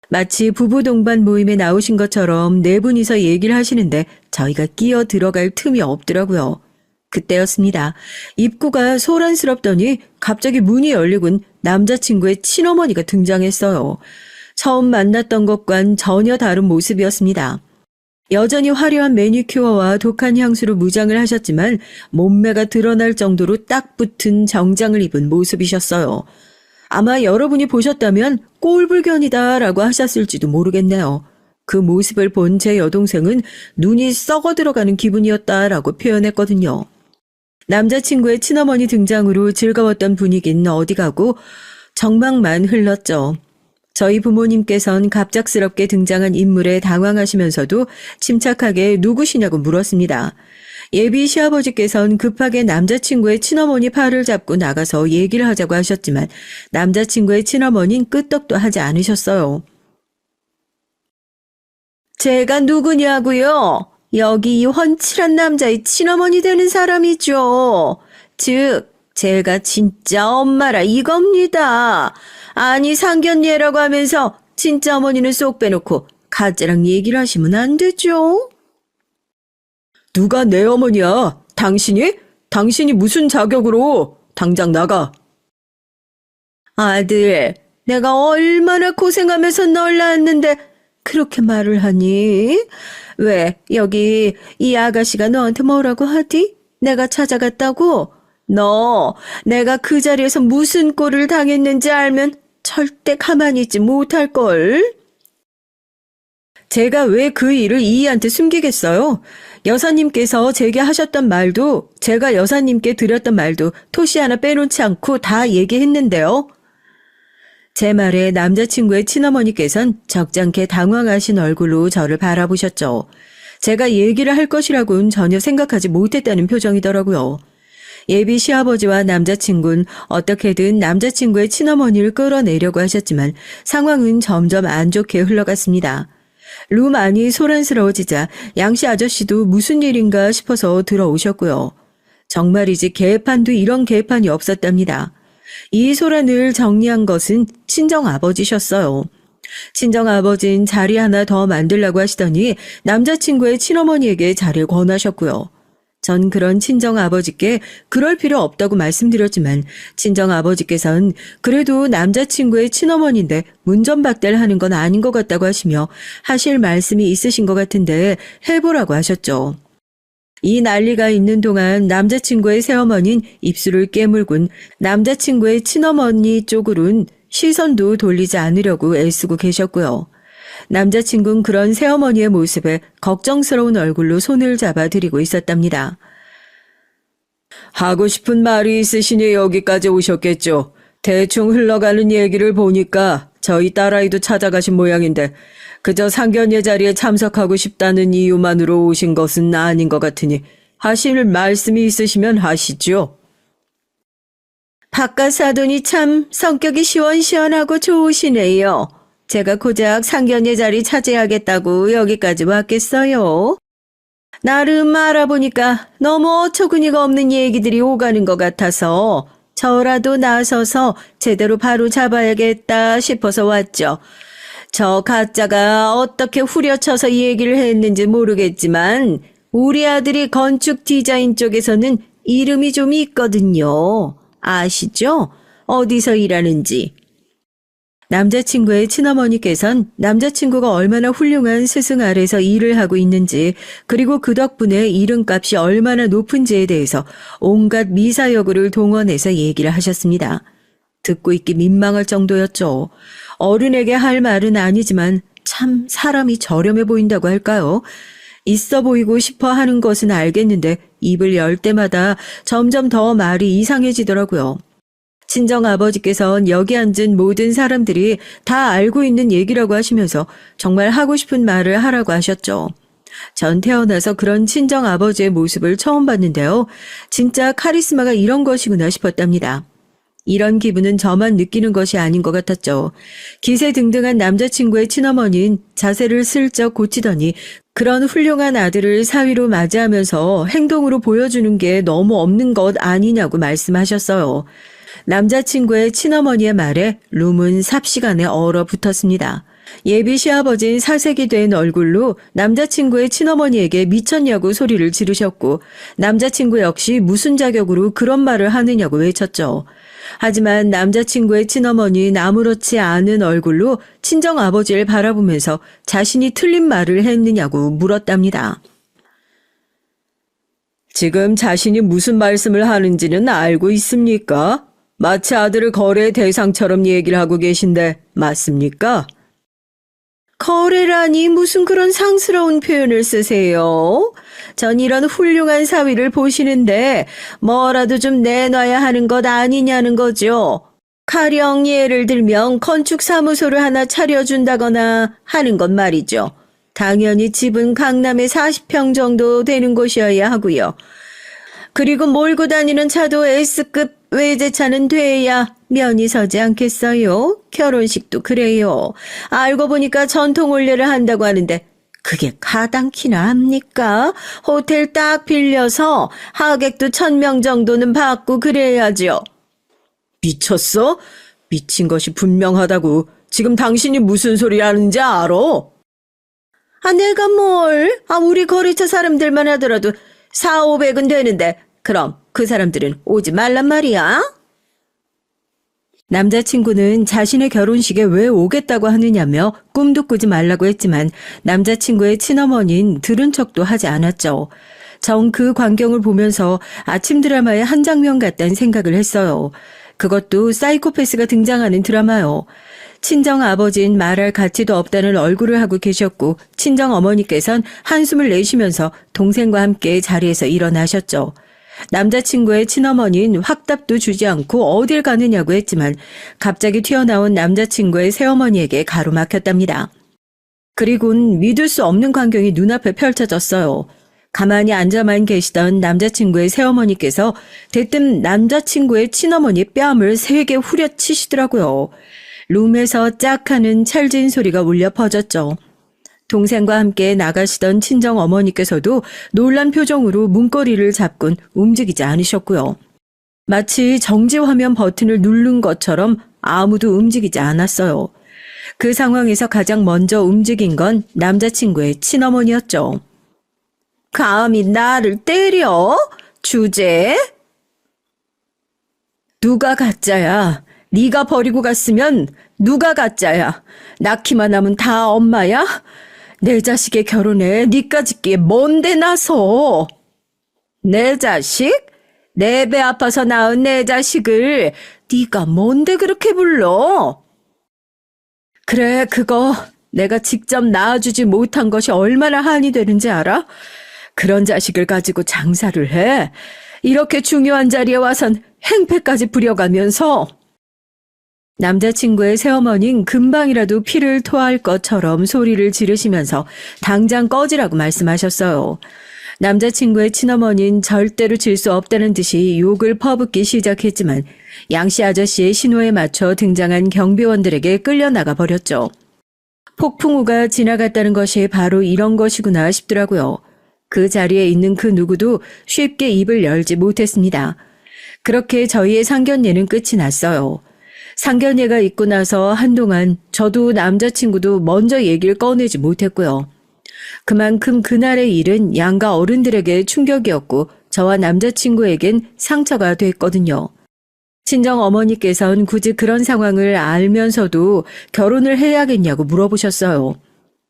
마치 부부 동반 모임에 나오신 것처럼 네 분이서 얘기를 하시는데 저희가 끼어 들어갈 틈이 없더라고요. 그때였습니다. 입구가 소란스럽더니 갑자기 문이 열리곤 남자친구의 친어머니가 등장했어요. 처음 만났던 것과는 전혀 다른 모습이었습니다. 여전히 화려한 매니큐어와 독한 향수로 무장을 하셨지만 몸매가 드러날 정도로 딱 붙은 정장을 입은 모습이셨어요. 아마 여러분이 보셨다면 꼴불견이다라고 하셨을지도 모르겠네요. 그 모습을 본 제 여동생은 눈이 썩어 들어가는 기분이었다라고 표현했거든요. 남자친구의 친어머니 등장으로 즐거웠던 분위기는 어디 가고 정막만 흘렀죠. 저희 부모님께선 갑작스럽게 등장한 인물에 당황하시면서도 침착하게 누구시냐고 물었습니다. 예비 시아버지께선 급하게 남자친구의 친어머니 팔을 잡고 나가서 얘기를 하자고 하셨지만 남자친구의 친어머니는 끄떡도 하지 않으셨어요. 제가 누구냐고요? 여기 이 훤칠한 남자의 친어머니 되는 사람이죠. 즉 제가 진짜 엄마라 이겁니다. 아니 상견례라고 하면서 진짜 어머니는 쏙 빼놓고 가짜랑 얘기를 하시면 안 되죠. 누가 내 어머니야? 당신이? 당신이 무슨 자격으로? 당장 나가. 아들, 내가 얼마나 고생하면서 널 낳았는데 그렇게 말을 하니? 왜 여기 이 아가씨가 너한테 뭐라고 하디? 내가 찾아갔다고? 너 내가 그 자리에서 무슨 꼴을 당했는지 알면 절대 가만히 있지 못할걸. 제가 왜 그 일을 이희한테 숨기겠어요? 여사님께서 제게 하셨던 말도 제가 여사님께 드렸던 말도 토시 하나 빼놓지 않고 다 얘기했는데요. 제 말에 남자친구의 친어머니께선 적잖게 당황하신 얼굴로 저를 바라보셨죠. 제가 얘기를 할 것이라고는 전혀 생각하지 못했다는 표정이더라고요. 예비 시아버지와 남자친구는 어떻게든 남자친구의 친어머니를 끌어내려고 하셨지만 상황은 점점 안 좋게 흘러갔습니다. 룸 안이 소란스러워지자 양씨 아저씨도 무슨 일인가 싶어서 들어오셨고요. 정말이지 개판도 이런 개판이 없었답니다. 이 소란을 정리한 것은 친정아버지셨어요. 친정아버지는 자리 하나 더 만들라고 하시더니 남자친구의 친어머니에게 자리를 권하셨고요. 전 그런 친정아버지께 그럴 필요 없다고 말씀드렸지만 친정아버지께서는 그래도 남자친구의 친어머니인데 문전박대를 하는 건 아닌 것 같다고 하시며 하실 말씀이 있으신 것 같은데 해보라고 하셨죠. 이 난리가 있는 동안 남자친구의 새어머니는 입술을 깨물곤 남자친구의 친어머니 쪽으로는 시선도 돌리지 않으려고 애쓰고 계셨고요. 남자친구는 그런 새어머니의 모습에 걱정스러운 얼굴로 손을 잡아 드리고 있었답니다. 하고 싶은 말이 있으시니 여기까지 오셨겠죠. 대충 흘러가는 얘기를 보니까 저희 딸아이도 찾아가신 모양인데 그저 상견례 자리에 참석하고 싶다는 이유만으로 오신 것은 아닌 것 같으니 하실 말씀이 있으시면 하시죠. 바깥 사돈이 참 성격이 시원시원하고 좋으시네요. 제가 고작 상견례 자리 차지하겠다고 여기까지 왔겠어요. 나름 알아보니까 너무 어처구니가 없는 얘기들이 오가는 것 같아서 저라도 나서서 제대로 바로 잡아야겠다 싶어서 왔죠. 저 가짜가 어떻게 후려쳐서 이 얘기를 했는지 모르겠지만 우리 아들이 건축 디자인 쪽에서는 이름이 좀 있거든요. 아시죠? 어디서 일하는지. 남자친구의 친어머니께선 남자친구가 얼마나 훌륭한 스승 아래서 일을 하고 있는지 그리고 그 덕분에 이름값이 얼마나 높은지에 대해서 온갖 미사여구를 동원해서 얘기를 하셨습니다. 듣고 있기 민망할 정도였죠. 어른에게 할 말은 아니지만 참 사람이 저렴해 보인다고 할까요? 있어 보이고 싶어 하는 것은 알겠는데 입을 열 때마다 점점 더 말이 이상해지더라고요. 친정아버지께선 여기 앉은 모든 사람들이 다 알고 있는 얘기라고 하시면서 정말 하고 싶은 말을 하라고 하셨죠. 전 태어나서 그런 친정아버지의 모습을 처음 봤는데요. 진짜 카리스마가 이런 것이구나 싶었답니다. 이런 기분은 저만 느끼는 것이 아닌 것 같았죠. 기세등등한 남자친구의 친어머니는 자세를 슬쩍 고치더니 그런 훌륭한 아들을 사위로 맞이하면서 행동으로 보여주는 게 너무 없는 것 아니냐고 말씀하셨어요. 남자친구의 친어머니의 말에 룸은 삽시간에 얼어붙었습니다. 예비 시아버진 사색이 된 얼굴로 남자친구의 친어머니에게 미쳤냐고 소리를 지르셨고 남자친구 역시 무슨 자격으로 그런 말을 하느냐고 외쳤죠. 하지만 남자친구의 친어머니는 아무렇지 않은 얼굴로 친정아버지를 바라보면서 자신이 틀린 말을 했느냐고 물었답니다. 지금 자신이 무슨 말씀을 하는지는 알고 있습니까? 마치 아들을 거래 대상처럼 얘기를 하고 계신데 맞습니까? 거래라니 무슨 그런 상스러운 표현을 쓰세요? 전 이런 훌륭한 사위를 보시는데 뭐라도 좀 내놔야 하는 것 아니냐는 거죠. 가령 예를 들면 건축사무소를 하나 차려준다거나 하는 것 말이죠. 당연히 집은 강남에 40평 정도 되는 곳이어야 하고요. 그리고 몰고 다니는 차도 S급 외제차는 돼야 면이 서지 않겠어요? 결혼식도 그래요. 알고 보니까 전통 혼례를 한다고 하는데 그게 가당키나 합니까? 호텔 딱 빌려서 하객도 1000명 정도는 받고 그래야죠. 미쳤어? 미친 것이 분명하다고. 지금 당신이 무슨 소리 하는지 알아? 내가 뭘? 우리 거래처 사람들만 하더라도 400~500은 되는데 그럼 그 사람들은 오지 말란 말이야? 남자친구는 자신의 결혼식에 왜 오겠다고 하느냐며 꿈도 꾸지 말라고 했지만 남자친구의 친어머니는 들은 척도 하지 않았죠. 정 그 광경을 보면서 아침 드라마의 한 장면 같다는 생각을 했어요. 그것도 사이코패스가 등장하는 드라마요. 친정아버지는 말할 가치도 없다는 얼굴을 하고 계셨고 친정어머니께선 한숨을 내쉬면서 동생과 함께 자리에서 일어나셨죠. 남자친구의 친어머니는 확답도 주지 않고 어딜 가느냐고 했지만 갑자기 튀어나온 남자친구의 새어머니에게 가로막혔답니다. 그리고는 믿을 수 없는 광경이 눈앞에 펼쳐졌어요. 가만히 앉아만 계시던 남자친구의 새어머니께서 대뜸 남자친구의 친어머니 뺨을 3개 후려치시더라고요. 룸에서 짝 하는 찰진 소리가 울려 퍼졌죠. 동생과 함께 나가시던 친정어머니께서도 놀란 표정으로 문고리를 잡곤 움직이지 않으셨고요. 마치 정지화면 버튼을 누른 것처럼 아무도 움직이지 않았어요. 그 상황에서 가장 먼저 움직인 건 남자친구의 친어머니였죠. 감히 나를 때려? 주제? 누가 가짜야? 네가 버리고 갔으면 누가 가짜야? 낳기만 하면 다 엄마야? 내 자식의 결혼에 니까짓 게 뭔데 나서? 내 자식? 내 배 아파서 낳은 내 자식을 네가 뭔데 그렇게 불러? 그래, 그거 내가 직접 낳아주지 못한 것이 얼마나 한이 되는지 알아? 그런 자식을 가지고 장사를 해. 이렇게 중요한 자리에 와선 행패까지 부려가면서. 남자친구의 새어머니는 금방이라도 피를 토할 것처럼 소리를 지르시면서 당장 꺼지라고 말씀하셨어요. 남자친구의 친어머니는 절대로 질 수 없다는 듯이 욕을 퍼붓기 시작했지만 양씨 아저씨의 신호에 맞춰 등장한 경비원들에게 끌려나가 버렸죠. 폭풍우가 지나갔다는 것이 바로 이런 것이구나 싶더라고요. 그 자리에 있는 그 누구도 쉽게 입을 열지 못했습니다. 그렇게 저희의 상견례는 끝이 났어요. 상견례가 있고 나서 한동안 저도 남자친구도 먼저 얘기를 꺼내지 못했고요. 그만큼 그날의 일은 양가 어른들에게 충격이었고 저와 남자친구에겐 상처가 됐거든요. 친정 어머니께서는 굳이 그런 상황을 알면서도 결혼을 해야겠냐고 물어보셨어요.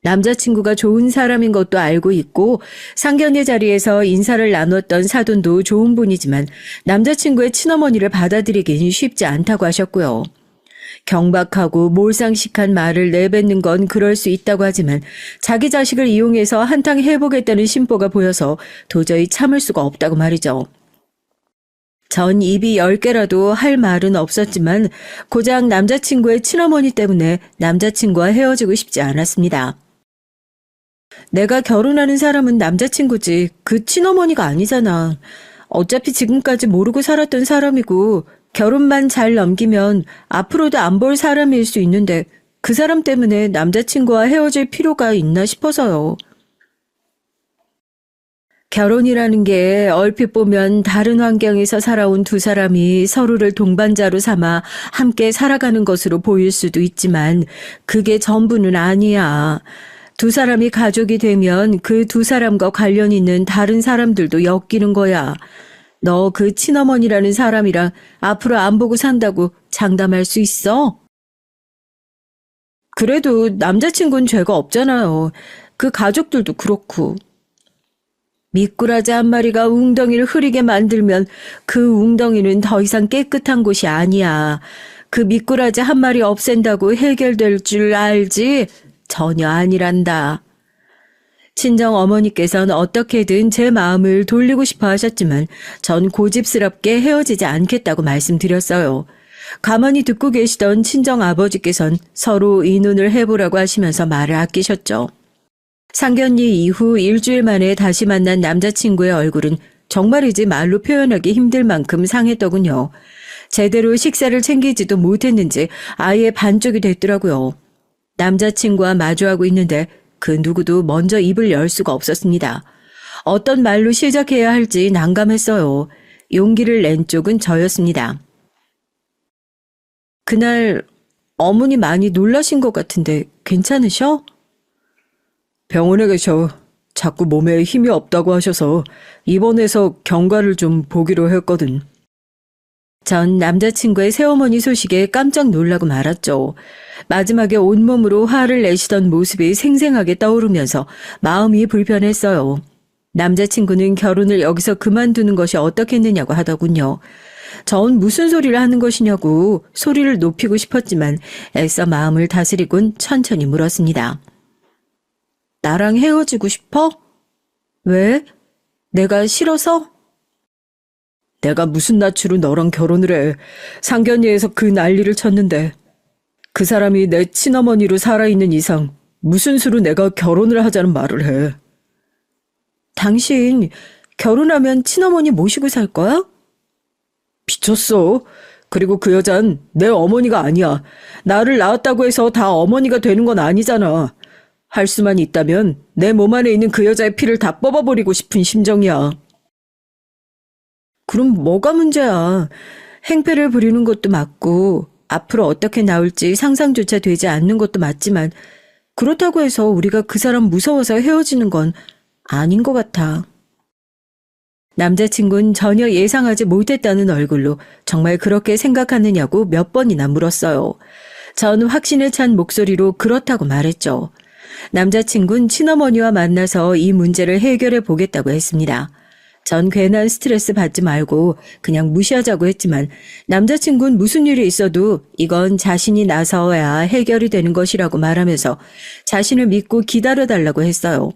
남자친구가 좋은 사람인 것도 알고 있고 상견례 자리에서 인사를 나눴던 사돈도 좋은 분이지만 남자친구의 친어머니를 받아들이긴 쉽지 않다고 하셨고요. 경박하고 몰상식한 말을 내뱉는 건 그럴 수 있다고 하지만 자기 자식을 이용해서 한탕 해보겠다는 심보가 보여서 도저히 참을 수가 없다고 말이죠. 전 입이 10개라도 할 말은 없었지만 고작 남자친구의 친어머니 때문에 남자친구와 헤어지고 싶지 않았습니다. 내가 결혼하는 사람은 남자친구지 그 친어머니가 아니잖아. 어차피 지금까지 모르고 살았던 사람이고 결혼만 잘 넘기면 앞으로도 안 볼 사람일 수 있는데 그 사람 때문에 남자친구와 헤어질 필요가 있나 싶어서요. 결혼이라는 게 얼핏 보면 다른 환경에서 살아온 두 사람이 서로를 동반자로 삼아 함께 살아가는 것으로 보일 수도 있지만 그게 전부는 아니야. 두 사람이 가족이 되면 그 두 사람과 관련 있는 다른 사람들도 엮이는 거야. 너 그 친어머니라는 사람이랑 앞으로 안 보고 산다고 장담할 수 있어? 그래도 남자친구는 죄가 없잖아요. 그 가족들도 그렇고. 미꾸라지 한 마리가 웅덩이를 흐리게 만들면 그 웅덩이는 더 이상 깨끗한 곳이 아니야. 그 미꾸라지 한 마리 없앤다고 해결될 줄 알지? 전혀 아니란다. 친정 어머니께서는 어떻게든 제 마음을 돌리고 싶어 하셨지만 전 고집스럽게 헤어지지 않겠다고 말씀드렸어요. 가만히 듣고 계시던 친정 아버지께서는 서로 의논을 해보라고 하시면서 말을 아끼셨죠. 상견례 이후 일주일 만에 다시 만난 남자친구의 얼굴은 정말이지 말로 표현하기 힘들 만큼 상했더군요. 제대로 식사를 챙기지도 못했는지 아예 반쪽이 됐더라고요. 남자친구와 마주하고 있는데 그 누구도 먼저 입을 열 수가 없었습니다. 어떤 말로 시작해야 할지 난감했어요. 용기를 낸 쪽은 저였습니다. 그날 어머니 많이 놀라신 것 같은데 괜찮으셔? 병원에 계셔. 자꾸 몸에 힘이 없다고 하셔서 입원해서 경과를 좀 보기로 했거든. 전 남자친구의 새어머니 소식에 깜짝 놀라고 말았죠. 마지막에 온몸으로 화를 내시던 모습이 생생하게 떠오르면서 마음이 불편했어요. 남자친구는 결혼을 여기서 그만두는 것이 어떻겠느냐고 하더군요. 전 무슨 소리를 하는 것이냐고 소리를 높이고 싶었지만 애써 마음을 다스리곤 천천히 물었습니다. 나랑 헤어지고 싶어? 왜? 내가 싫어서? 내가 무슨 낯으로 너랑 결혼을 해. 상견례에서 그 난리를 쳤는데 그 사람이 내 친어머니로 살아있는 이상 무슨 수로 내가 결혼을 하자는 말을 해. 당신 결혼하면 친어머니 모시고 살 거야? 미쳤어. 그리고 그 여잔 내 어머니가 아니야. 나를 낳았다고 해서 다 어머니가 되는 건 아니잖아. 할 수만 있다면 내 몸 안에 있는 그 여자의 피를 다 뽑아버리고 싶은 심정이야. 그럼 뭐가 문제야. 행패를 부리는 것도 맞고 앞으로 어떻게 나올지 상상조차 되지 않는 것도 맞지만 그렇다고 해서 우리가 그 사람 무서워서 헤어지는 건 아닌 것 같아. 남자친구는 전혀 예상하지 못했다는 얼굴로 정말 그렇게 생각하느냐고 몇 번이나 물었어요. 전 확신에 찬 목소리로 그렇다고 말했죠. 남자친구는 친어머니와 만나서 이 문제를 해결해 보겠다고 했습니다. 전 괜한 스트레스 받지 말고 그냥 무시하자고 했지만 남자친구는 무슨 일이 있어도 이건 자신이 나서야 해결이 되는 것이라고 말하면서 자신을 믿고 기다려달라고 했어요.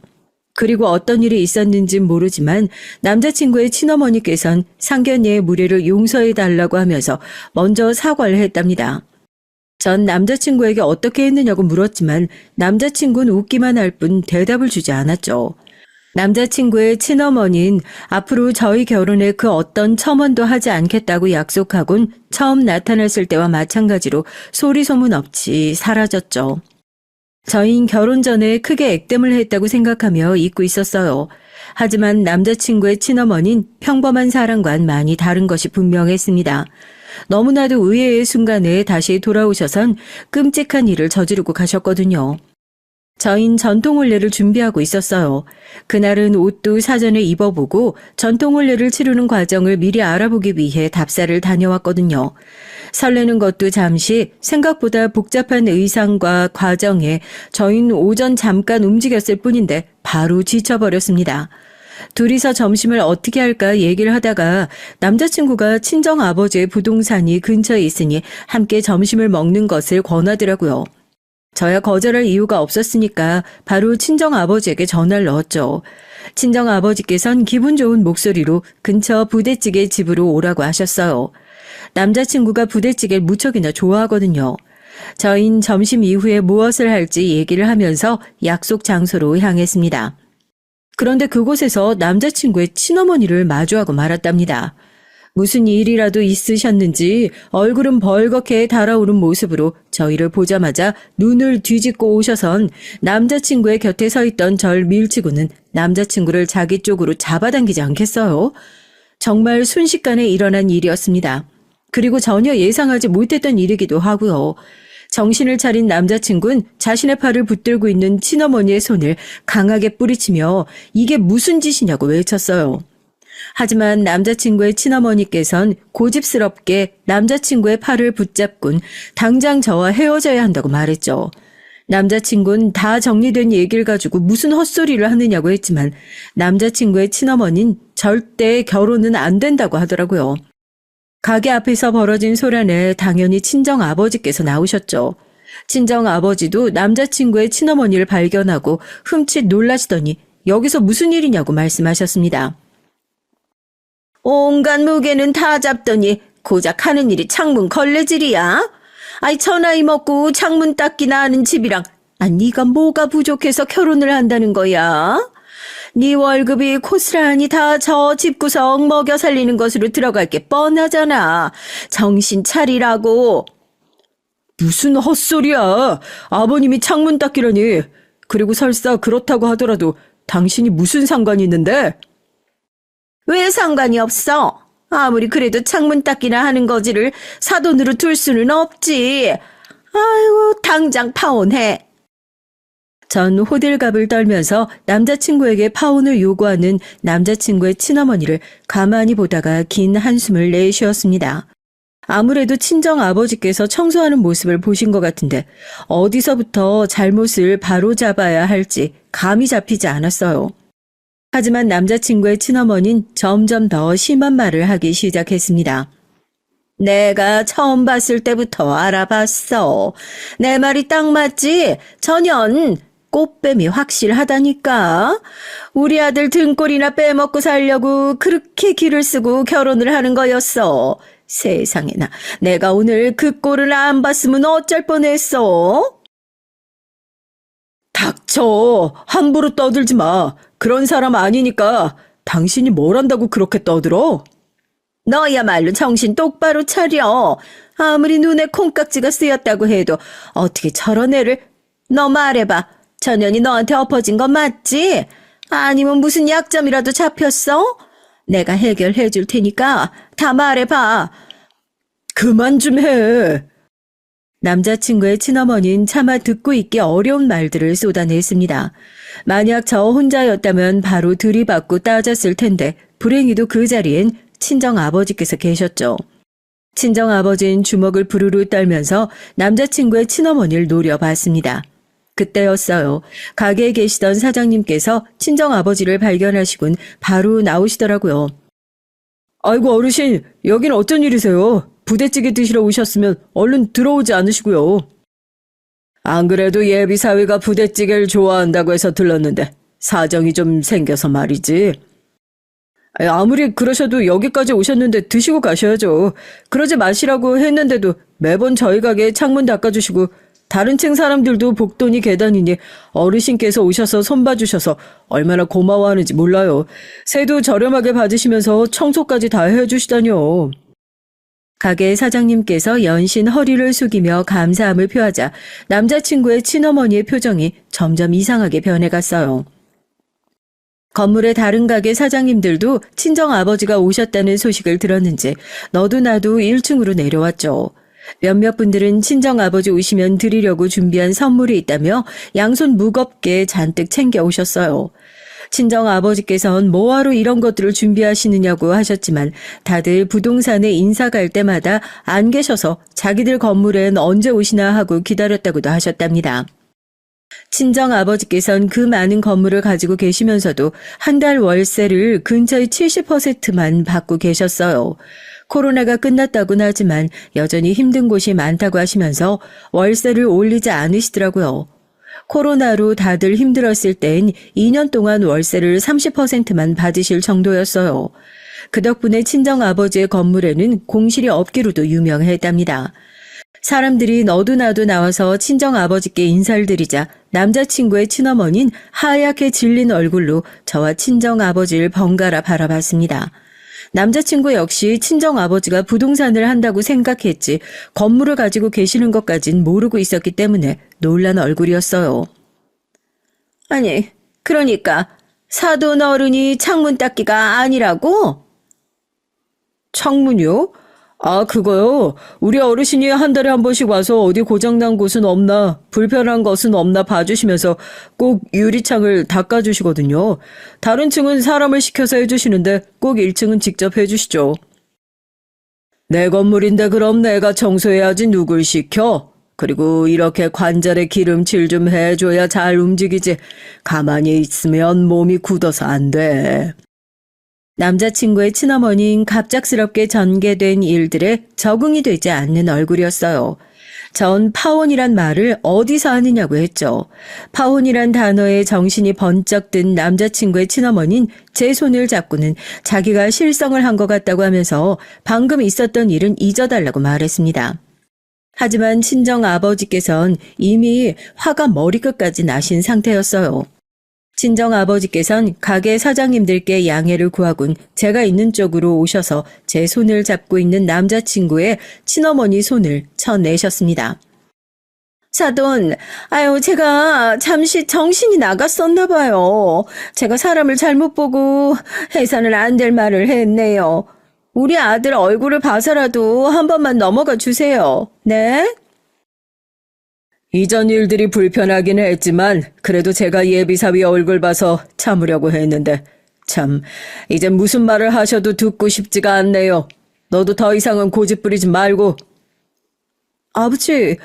그리고 어떤 일이 있었는진 모르지만 남자친구의 친어머니께선 상견례의 무례를 용서해달라고 하면서 먼저 사과를 했답니다. 전 남자친구에게 어떻게 했느냐고 물었지만 남자친구는 웃기만 할 뿐 대답을 주지 않았죠. 남자친구의 친어머니는 앞으로 저희 결혼에 그 어떤 첨언도 하지 않겠다고 약속하곤 처음 나타났을 때와 마찬가지로 소리소문 없이 사라졌죠. 저희는 결혼 전에 크게 액땜을 했다고 생각하며 잊고 있었어요. 하지만 남자친구의 친어머니는 평범한 사람과는 많이 다른 것이 분명했습니다. 너무나도 의외의 순간에 다시 돌아오셔선 끔찍한 일을 저지르고 가셨거든요. 저희는 전통혼례를 준비하고 있었어요. 그날은 옷도 사전에 입어보고 전통혼례를 치르는 과정을 미리 알아보기 위해 답사를 다녀왔거든요. 설레는 것도 잠시 생각보다 복잡한 의상과 과정에 저희는 오전 잠깐 움직였을 뿐인데 바로 지쳐버렸습니다. 둘이서 점심을 어떻게 할까 얘기를 하다가 남자친구가 친정아버지의 부동산이 근처에 있으니 함께 점심을 먹는 것을 권하더라고요. 저야 거절할 이유가 없었으니까 바로 친정아버지에게 전화를 넣었죠. 친정아버지께선 기분 좋은 목소리로 근처 부대찌개 집으로 오라고 하셨어요. 남자친구가 부대찌개를 무척이나 좋아하거든요. 저희는 점심 이후에 무엇을 할지 얘기를 하면서 약속 장소로 향했습니다. 그런데 그곳에서 남자친구의 친어머니를 마주하고 말았답니다. 무슨 일이라도 있으셨는지 얼굴은 벌겋게 달아오른 모습으로 저희를 보자마자 눈을 뒤집고 오셔선 남자친구의 곁에 서 있던 절 밀치고는 남자친구를 자기 쪽으로 잡아당기지 않겠어요? 정말 순식간에 일어난 일이었습니다. 그리고 전혀 예상하지 못했던 일이기도 하고요. 정신을 차린 남자친구는 자신의 팔을 붙들고 있는 친어머니의 손을 강하게 뿌리치며 이게 무슨 짓이냐고 외쳤어요. 하지만 남자친구의 친어머니께선 고집스럽게 남자친구의 팔을 붙잡곤 당장 저와 헤어져야 한다고 말했죠. 남자친구는 다 정리된 얘기를 가지고 무슨 헛소리를 하느냐고 했지만 남자친구의 친어머니는 절대 결혼은 안 된다고 하더라고요. 가게 앞에서 벌어진 소란에 당연히 친정아버지께서 나오셨죠. 친정아버지도 남자친구의 친어머니를 발견하고 흠칫 놀라시더니 여기서 무슨 일이냐고 말씀하셨습니다. 온갖 무게는 다 잡더니 고작 하는 일이 창문 걸레질이야? 아이 천하이 먹고 창문 닦기나 하는 집이랑 네가 뭐가 부족해서 결혼을 한다는 거야? 네 월급이 고스란히 다 저 집구석 먹여 살리는 것으로 들어갈 게 뻔하잖아. 정신 차리라고. 무슨 헛소리야. 아버님이 창문 닦기라니. 그리고 설사 그렇다고 하더라도 당신이 무슨 상관이 있는데? 왜 상관이 없어? 아무리 그래도 창문 닦기나 하는 거지를 사돈으로 둘 수는 없지. 아이고 당장 파혼해. 전 호들갑을 떨면서 남자친구에게 파혼을 요구하는 남자친구의 친어머니를 가만히 보다가 긴 한숨을 내쉬었습니다. 아무래도 친정아버지께서 청소하는 모습을 보신 것 같은데 어디서부터 잘못을 바로잡아야 할지 감이 잡히지 않았어요. 하지만 남자친구의 친어머니는 점점 더 심한 말을 하기 시작했습니다. 내가 처음 봤을 때부터 알아봤어. 내 말이 딱 맞지? 전현 꽃뱀이 확실하다니까. 우리 아들 등골이나 빼먹고 살려고 그렇게 기를 쓰고 결혼을 하는 거였어. 세상에나 내가 오늘 그 꼴을 안 봤으면 어쩔 뻔했어. 닥쳐. 함부로 떠들지 마. 그런 사람 아니니까 당신이 뭘 한다고 그렇게 떠들어? 너야말로 정신 똑바로 차려. 아무리 눈에 콩깍지가 쓰였다고 해도 어떻게 저런 애를. 너 말해봐. 전현이 너한테 엎어진 거 맞지? 아니면 무슨 약점이라도 잡혔어? 내가 해결해 줄 테니까 다 말해봐. 그만 좀 해. 남자친구의 친어머니는 차마 듣고 있기 어려운 말들을 쏟아냈습니다. 만약 저 혼자였다면 바로 들이받고 따졌을 텐데 불행히도 그 자리엔 친정아버지께서 계셨죠. 친정아버지는 주먹을 부르르 떨면서 남자친구의 친어머니를 노려봤습니다. 그때였어요. 가게에 계시던 사장님께서 친정아버지를 발견하시곤 바로 나오시더라고요. 아이고 어르신, 여긴 어쩐 일이세요? 부대찌개 드시러 오셨으면 얼른 들어오지 않으시고요. 안 그래도 예비사위가 부대찌개를 좋아한다고 해서 들렀는데 사정이 좀 생겨서 말이지. 아무리 그러셔도 여기까지 오셨는데 드시고 가셔야죠. 그러지 마시라고 했는데도 매번 저희 가게 창문 닦아주시고 다른 층 사람들도 복도니 계단이니 어르신께서 오셔서 손봐주셔서 얼마나 고마워하는지 몰라요. 세도 저렴하게 받으시면서 청소까지 다 해주시다니요. 가게 사장님께서 연신 허리를 숙이며 감사함을 표하자 남자친구의 친어머니의 표정이 점점 이상하게 변해갔어요. 건물의 다른 가게 사장님들도 친정아버지가 오셨다는 소식을 들었는지 너도 나도 1층으로 내려왔죠. 몇몇 분들은 친정아버지 오시면 드리려고 준비한 선물이 있다며 양손 무겁게 잔뜩 챙겨 오셨어요. 친정아버지께서는 뭐하러 이런 것들을 준비하시느냐고 하셨지만 다들 부동산에 인사 갈 때마다 안 계셔서 자기들 건물엔 언제 오시나 하고 기다렸다고도 하셨답니다. 친정아버지께서는 그 많은 건물을 가지고 계시면서도 한 달 월세를 근처의 70%만 받고 계셨어요. 코로나가 끝났다고는 하지만 여전히 힘든 곳이 많다고 하시면서 월세를 올리지 않으시더라고요. 코로나로 다들 힘들었을 땐 2년 동안 월세를 30%만 받으실 정도였어요. 그 덕분에 친정아버지의 건물에는 공실이 없기로도 유명했답니다. 사람들이 너도 나도 나와서 친정아버지께 인사를 드리자 남자친구의 친어머니는 하얗게 질린 얼굴로 저와 친정아버지를 번갈아 바라봤습니다. 남자친구 역시 친정아버지가 부동산을 한다고 생각했지 건물을 가지고 계시는 것까진 모르고 있었기 때문에 놀란 얼굴이었어요. 아니, 그러니까 사돈 어른이 창문 닦기가 아니라고? 창문이요? 아, 그거요? 우리 어르신이 한 달에 한 번씩 와서 어디 고장난 곳은 없나, 불편한 것은 없나 봐주시면서 꼭 유리창을 닦아주시거든요. 다른 층은 사람을 시켜서 해주시는데 꼭 1층은 직접 해주시죠. 내 건물인데 그럼 내가 청소해야지 누굴 시켜? 그리고 이렇게 관절에 기름칠 좀 해줘야 잘 움직이지. 가만히 있으면 몸이 굳어서 안 돼. 남자친구의 친어머니는 갑작스럽게 전개된 일들에 적응이 되지 않는 얼굴이었어요. 전 파혼이란 말을 어디서 하느냐고 했죠. 파혼이란 단어에 정신이 번쩍 든 남자친구의 친어머니는 제 손을 잡고는 자기가 실성을 한 것 같다고 하면서 방금 있었던 일은 잊어달라고 말했습니다. 하지만 친정아버지께선 이미 화가 머리끝까지 나신 상태였어요. 친정아버지께선 가게 사장님들께 양해를 구하곤 제가 있는 쪽으로 오셔서 제 손을 잡고 있는 남자친구의 친어머니 손을 쳐내셨습니다. 사돈, 제가 잠시 정신이 나갔었나 봐요. 제가 사람을 잘못 보고 해서는 안 될 말을 했네요. 우리 아들 얼굴을 봐서라도 한 번만 넘어가 주세요. 네? 이전 일들이 불편하긴 했지만 그래도 제가 예비사위 얼굴 봐서 참으려고 했는데 참 이제 무슨 말을 하셔도 듣고 싶지가 않네요. 너도 더 이상은 고집 부리지 말고. 아버지,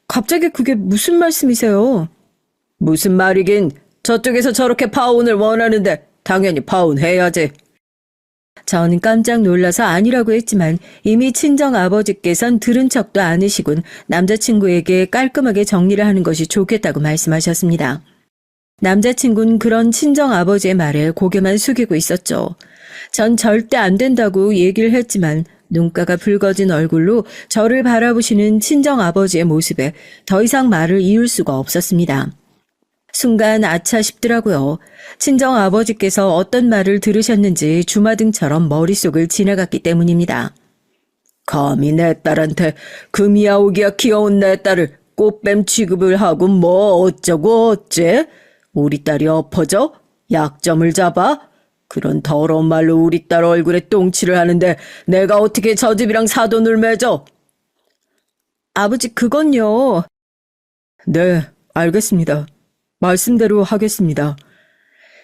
갑자기 그게 무슨 말씀이세요? 무슨 말이긴 저쪽에서 저렇게 파혼을 원하는데 당연히 파혼해야지. 전 깜짝 놀라서 아니라고 했지만 이미 친정아버지께선 들은 척도 않으시곤 남자친구에게 깔끔하게 정리를 하는 것이 좋겠다고 말씀하셨습니다. 남자친구는 그런 친정아버지의 말에 고개만 숙이고 있었죠. 전 절대 안 된다고 얘기를 했지만 눈가가 붉어진 얼굴로 저를 바라보시는 친정아버지의 모습에 더 이상 말을 이을 수가 없었습니다. 순간 아차 싶더라고요. 친정아버지께서 어떤 말을 들으셨는지 주마등처럼 머릿속을 지나갔기 때문입니다. 감히 내 딸한테 금이야오기야 귀여운 내 딸을 꽃뱀 취급을 하고 뭐 어쩌고 어째? 우리 딸이 엎어져? 약점을 잡아? 그런 더러운 말로 우리 딸 얼굴에 똥칠을 하는데 내가 어떻게 저 집이랑 사돈을 맺어? 아버지, 그건요. 네, 알겠습니다. 말씀대로 하겠습니다.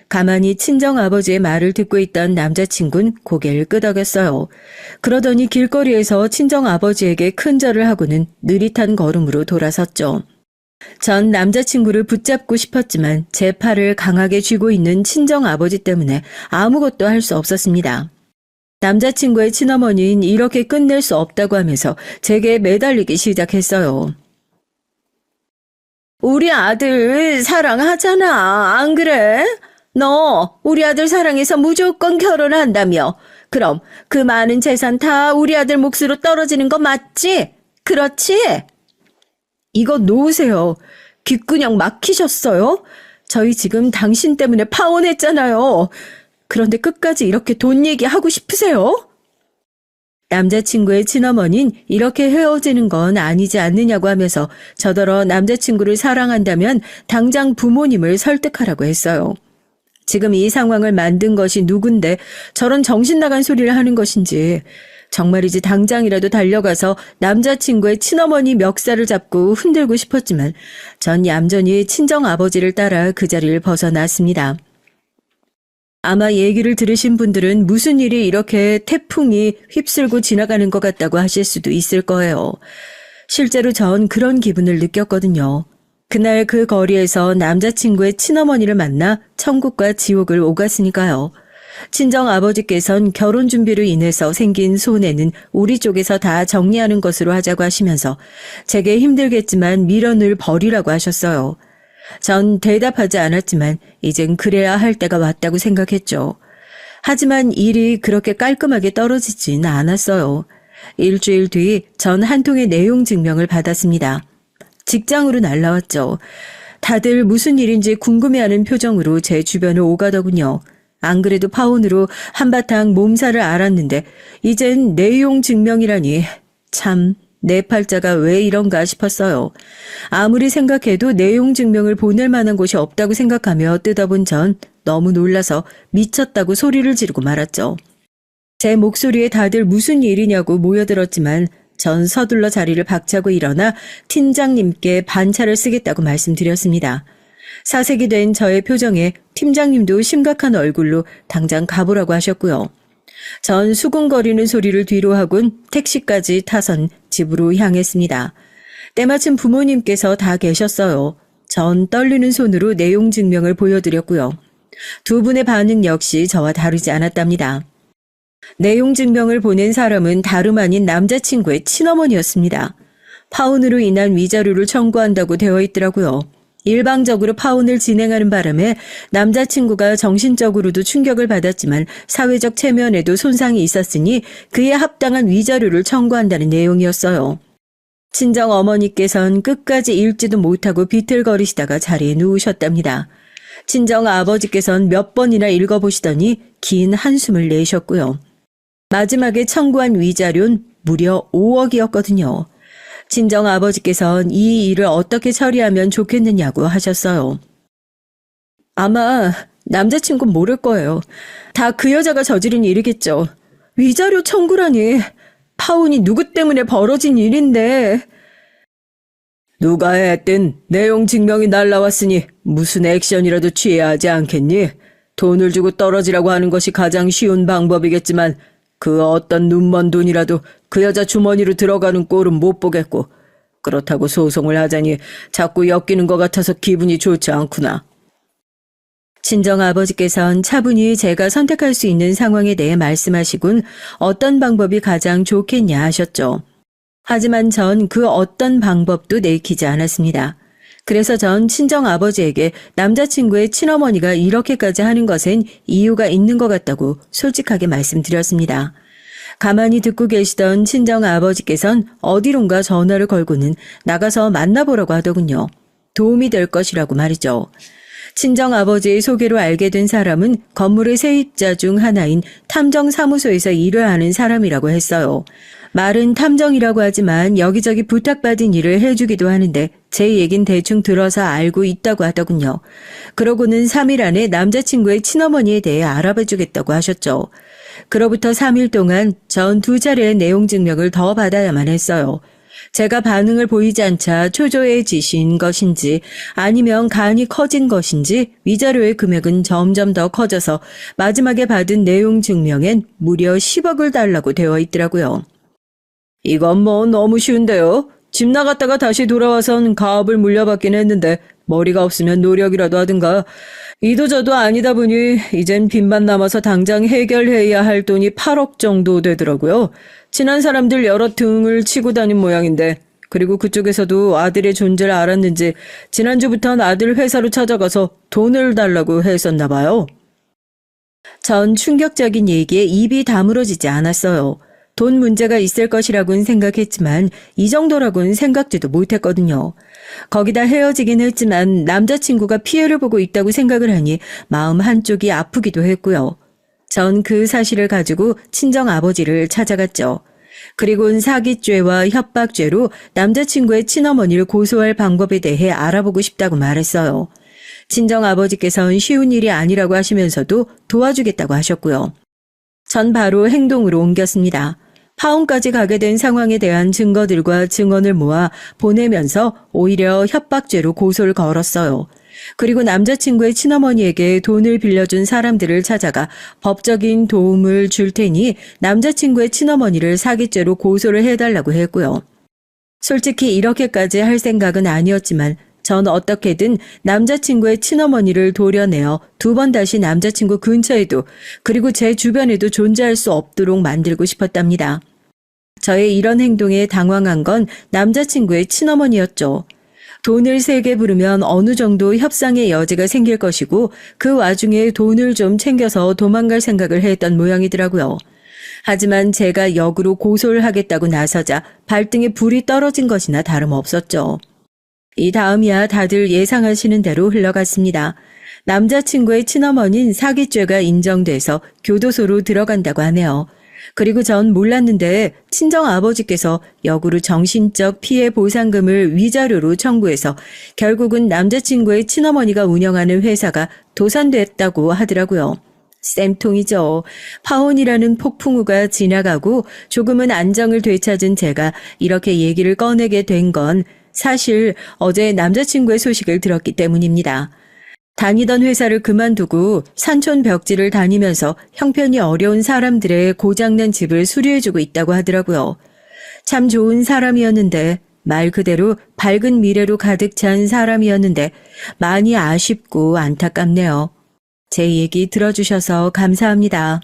가만히 친정아버지의 말을 듣고 있던 남자친구는 고개를 끄덕였어요. 그러더니 길거리에서 친정아버지에게 큰절을 하고는 느릿한 걸음으로 돌아섰죠. 전 남자친구를 붙잡고 싶었지만 제 팔을 강하게 쥐고 있는 친정 아버지 때문에 아무것도 할 수 없었습니다. 남자친구의 친어머니는 이렇게 끝낼 수 없다고 하면서 제게 매달리기 시작했어요. 우리 아들 사랑하잖아, 안 그래? 너 우리 아들 사랑해서 무조건 결혼한다며. 그럼 그 많은 재산 다 우리 아들 몫으로 떨어지는 거 맞지? 그렇지? 이거 놓으세요. 귓구녕 막히셨어요? 저희 지금 당신 때문에 파혼했잖아요. 그런데 끝까지 이렇게 돈 얘기하고 싶으세요? 남자친구의 친어머니는 이렇게 헤어지는 건 아니지 않느냐고 하면서 저더러 남자친구를 사랑한다면 당장 부모님을 설득하라고 했어요. 지금 이 상황을 만든 것이 누군데 저런 정신 나간 소리를 하는 것인지 정말이지 당장이라도 달려가서 남자친구의 친어머니 멱살을 잡고 흔들고 싶었지만 전 얌전히 친정 아버지를 따라 그 자리를 벗어났습니다. 아마 얘기를 들으신 분들은 무슨 일이 이렇게 태풍이 휩쓸고 지나가는 것 같다고 하실 수도 있을 거예요. 실제로 전 그런 기분을 느꼈거든요. 그날 그 거리에서 남자친구의 친어머니를 만나 천국과 지옥을 오갔으니까요. 친정 아버지께선 결혼 준비로 인해서 생긴 손해는 우리 쪽에서 다 정리하는 것으로 하자고 하시면서 제게 힘들겠지만 미련을 버리라고 하셨어요. 전 대답하지 않았지만 이젠 그래야 할 때가 왔다고 생각했죠. 하지만 일이 그렇게 깔끔하게 떨어지진 않았어요. 일주일 뒤 전 한 통의 내용 증명을 받았습니다. 직장으로 날라왔죠. 다들 무슨 일인지 궁금해하는 표정으로 제 주변을 오가더군요. 안 그래도 파혼으로 한바탕 몸살을 앓았는데 이젠 내용 증명이라니 참 내 팔자가 왜 이런가 싶었어요. 아무리 생각해도 내용 증명을 보낼 만한 곳이 없다고 생각하며 뜯어본 전 너무 놀라서 미쳤다고 소리를 지르고 말았죠. 제 목소리에 다들 무슨 일이냐고 모여들었지만 전 서둘러 자리를 박차고 일어나 팀장님께 반차를 쓰겠다고 말씀드렸습니다. 사색이 된 저의 표정에 팀장님도 심각한 얼굴로 당장 가보라고 하셨고요. 전 수군거리는 소리를 뒤로 하곤 택시까지 타선 집으로 향했습니다. 때마침 부모님께서 다 계셨어요. 전 떨리는 손으로 내용 증명을 보여드렸고요. 두 분의 반응 역시 저와 다르지 않았답니다. 내용 증명을 보낸 사람은 다름 아닌 남자친구의 친어머니였습니다. 파혼으로 인한 위자료를 청구한다고 되어 있더라고요. 일방적으로 파혼을 진행하는 바람에 남자친구가 정신적으로도 충격을 받았지만 사회적 체면에도 손상이 있었으니 그에 합당한 위자료를 청구한다는 내용이었어요. 친정 어머니께선 끝까지 읽지도 못하고 비틀거리시다가 자리에 누우셨답니다. 친정 아버지께선 몇 번이나 읽어보시더니 긴 한숨을 내셨고요. 마지막에 청구한 위자료는 무려 5억이었거든요. 친정 아버지께선 이 일을 어떻게 처리하면 좋겠느냐고 하셨어요. 아마 남자친구는 모를 거예요. 다 그 여자가 저지른 일이겠죠. 위자료 청구라니. 파혼이 누구 때문에 벌어진 일인데. 누가 했든 내용 증명이 날라왔으니 무슨 액션이라도 취해야 하지 않겠니? 돈을 주고 떨어지라고 하는 것이 가장 쉬운 방법이겠지만 그 어떤 눈먼 돈이라도 그 여자 주머니로 들어가는 꼴은 못 보겠고 그렇다고 소송을 하자니 자꾸 엮이는 것 같아서 기분이 좋지 않구나. 친정 아버지께선 차분히 제가 선택할 수 있는 상황에 대해 말씀하시곤 어떤 방법이 가장 좋겠냐 하셨죠. 하지만 전 그 어떤 방법도 내키지 않았습니다. 그래서 전 친정 아버지에게 남자친구의 친어머니가 이렇게까지 하는 것엔 이유가 있는 것 같다고 솔직하게 말씀드렸습니다. 가만히 듣고 계시던 친정 아버지께선 어디론가 전화를 걸고는 나가서 만나보라고 하더군요. 도움이 될 것이라고 말이죠. 친정 아버지의 소개로 알게 된 사람은 건물의 세입자 중 하나인 탐정사무소에서 일을 하는 사람이라고 했어요. 말은 탐정이라고 하지만 여기저기 부탁받은 일을 해주기도 하는데 제 얘긴 대충 들어서 알고 있다고 하더군요. 그러고는 3일 안에 남자친구의 친어머니에 대해 알아봐주겠다고 하셨죠. 그로부터 3일 동안 전 2차례의 내용 증명을 더 받아야만 했어요. 제가 반응을 보이지 않자 초조해지신 것인지 아니면 간이 커진 것인지 위자료의 금액은 점점 더 커져서 마지막에 받은 내용 증명엔 무려 10억을 달라고 되어 있더라고요. 이건 뭐 너무 쉬운데요. 집 나갔다가 다시 돌아와선 가업을 물려받긴 했는데 머리가 없으면 노력이라도 하든가. 이도저도 아니다 보니 이젠 빚만 남아서 당장 해결해야 할 돈이 8억 정도 되더라고요. 친한 사람들 여러 등을 치고 다닌 모양인데, 그리고 그쪽에서도 아들의 존재를 알았는지 지난주부터는 아들 회사로 찾아가서 돈을 달라고 했었나 봐요. 전 충격적인 얘기에 입이 다물어지지 않았어요. 돈 문제가 있을 것이라고는 생각했지만 이 정도라고는 생각지도 못했거든요. 거기다 헤어지긴 했지만 남자친구가 피해를 보고 있다고 생각을 하니 마음 한쪽이 아프기도 했고요. 전 그 사실을 가지고 친정 아버지를 찾아갔죠. 그리고는 사기죄와 협박죄로 남자친구의 친어머니를 고소할 방법에 대해 알아보고 싶다고 말했어요. 친정 아버지께서는 쉬운 일이 아니라고 하시면서도 도와주겠다고 하셨고요. 전 바로 행동으로 옮겼습니다. 파혼까지 가게 된 상황에 대한 증거들과 증언을 모아 보내면서 오히려 협박죄로 고소를 걸었어요. 그리고 남자친구의 친어머니에게 돈을 빌려준 사람들을 찾아가 법적인 도움을 줄 테니 남자친구의 친어머니를 사기죄로 고소를 해달라고 했고요. 솔직히 이렇게까지 할 생각은 아니었지만 전 어떻게든 남자친구의 친어머니를 도려내어 2번 다시 남자친구 근처에도 그리고 제 주변에도 존재할 수 없도록 만들고 싶었답니다. 저의 이런 행동에 당황한 건 남자친구의 친어머니였죠. 돈을 세게 부르면 어느 정도 협상의 여지가 생길 것이고 그 와중에 돈을 좀 챙겨서 도망갈 생각을 했던 모양이더라고요. 하지만 제가 역으로 고소를 하겠다고 나서자 발등에 불이 떨어진 것이나 다름없었죠. 이 다음이야 다들 예상하시는 대로 흘러갔습니다. 남자친구의 친어머니는 사기죄가 인정돼서 교도소로 들어간다고 하네요. 그리고 전 몰랐는데 친정 아버지께서 역으로 정신적 피해 보상금을 위자료로 청구해서 결국은 남자친구의 친어머니가 운영하는 회사가 도산됐다고 하더라고요. 쌤통이죠. 파혼이라는 폭풍우가 지나가고 조금은 안정을 되찾은 제가 이렇게 얘기를 꺼내게 된 건 사실 어제 남자친구의 소식을 들었기 때문입니다. 다니던 회사를 그만두고 산촌 벽지를 다니면서 형편이 어려운 사람들의 고장난 집을 수리해주고 있다고 하더라고요. 참 좋은 사람이었는데, 말 그대로 밝은 미래로 가득 찬 사람이었는데 많이 아쉽고 안타깝네요. 제 얘기 들어주셔서 감사합니다.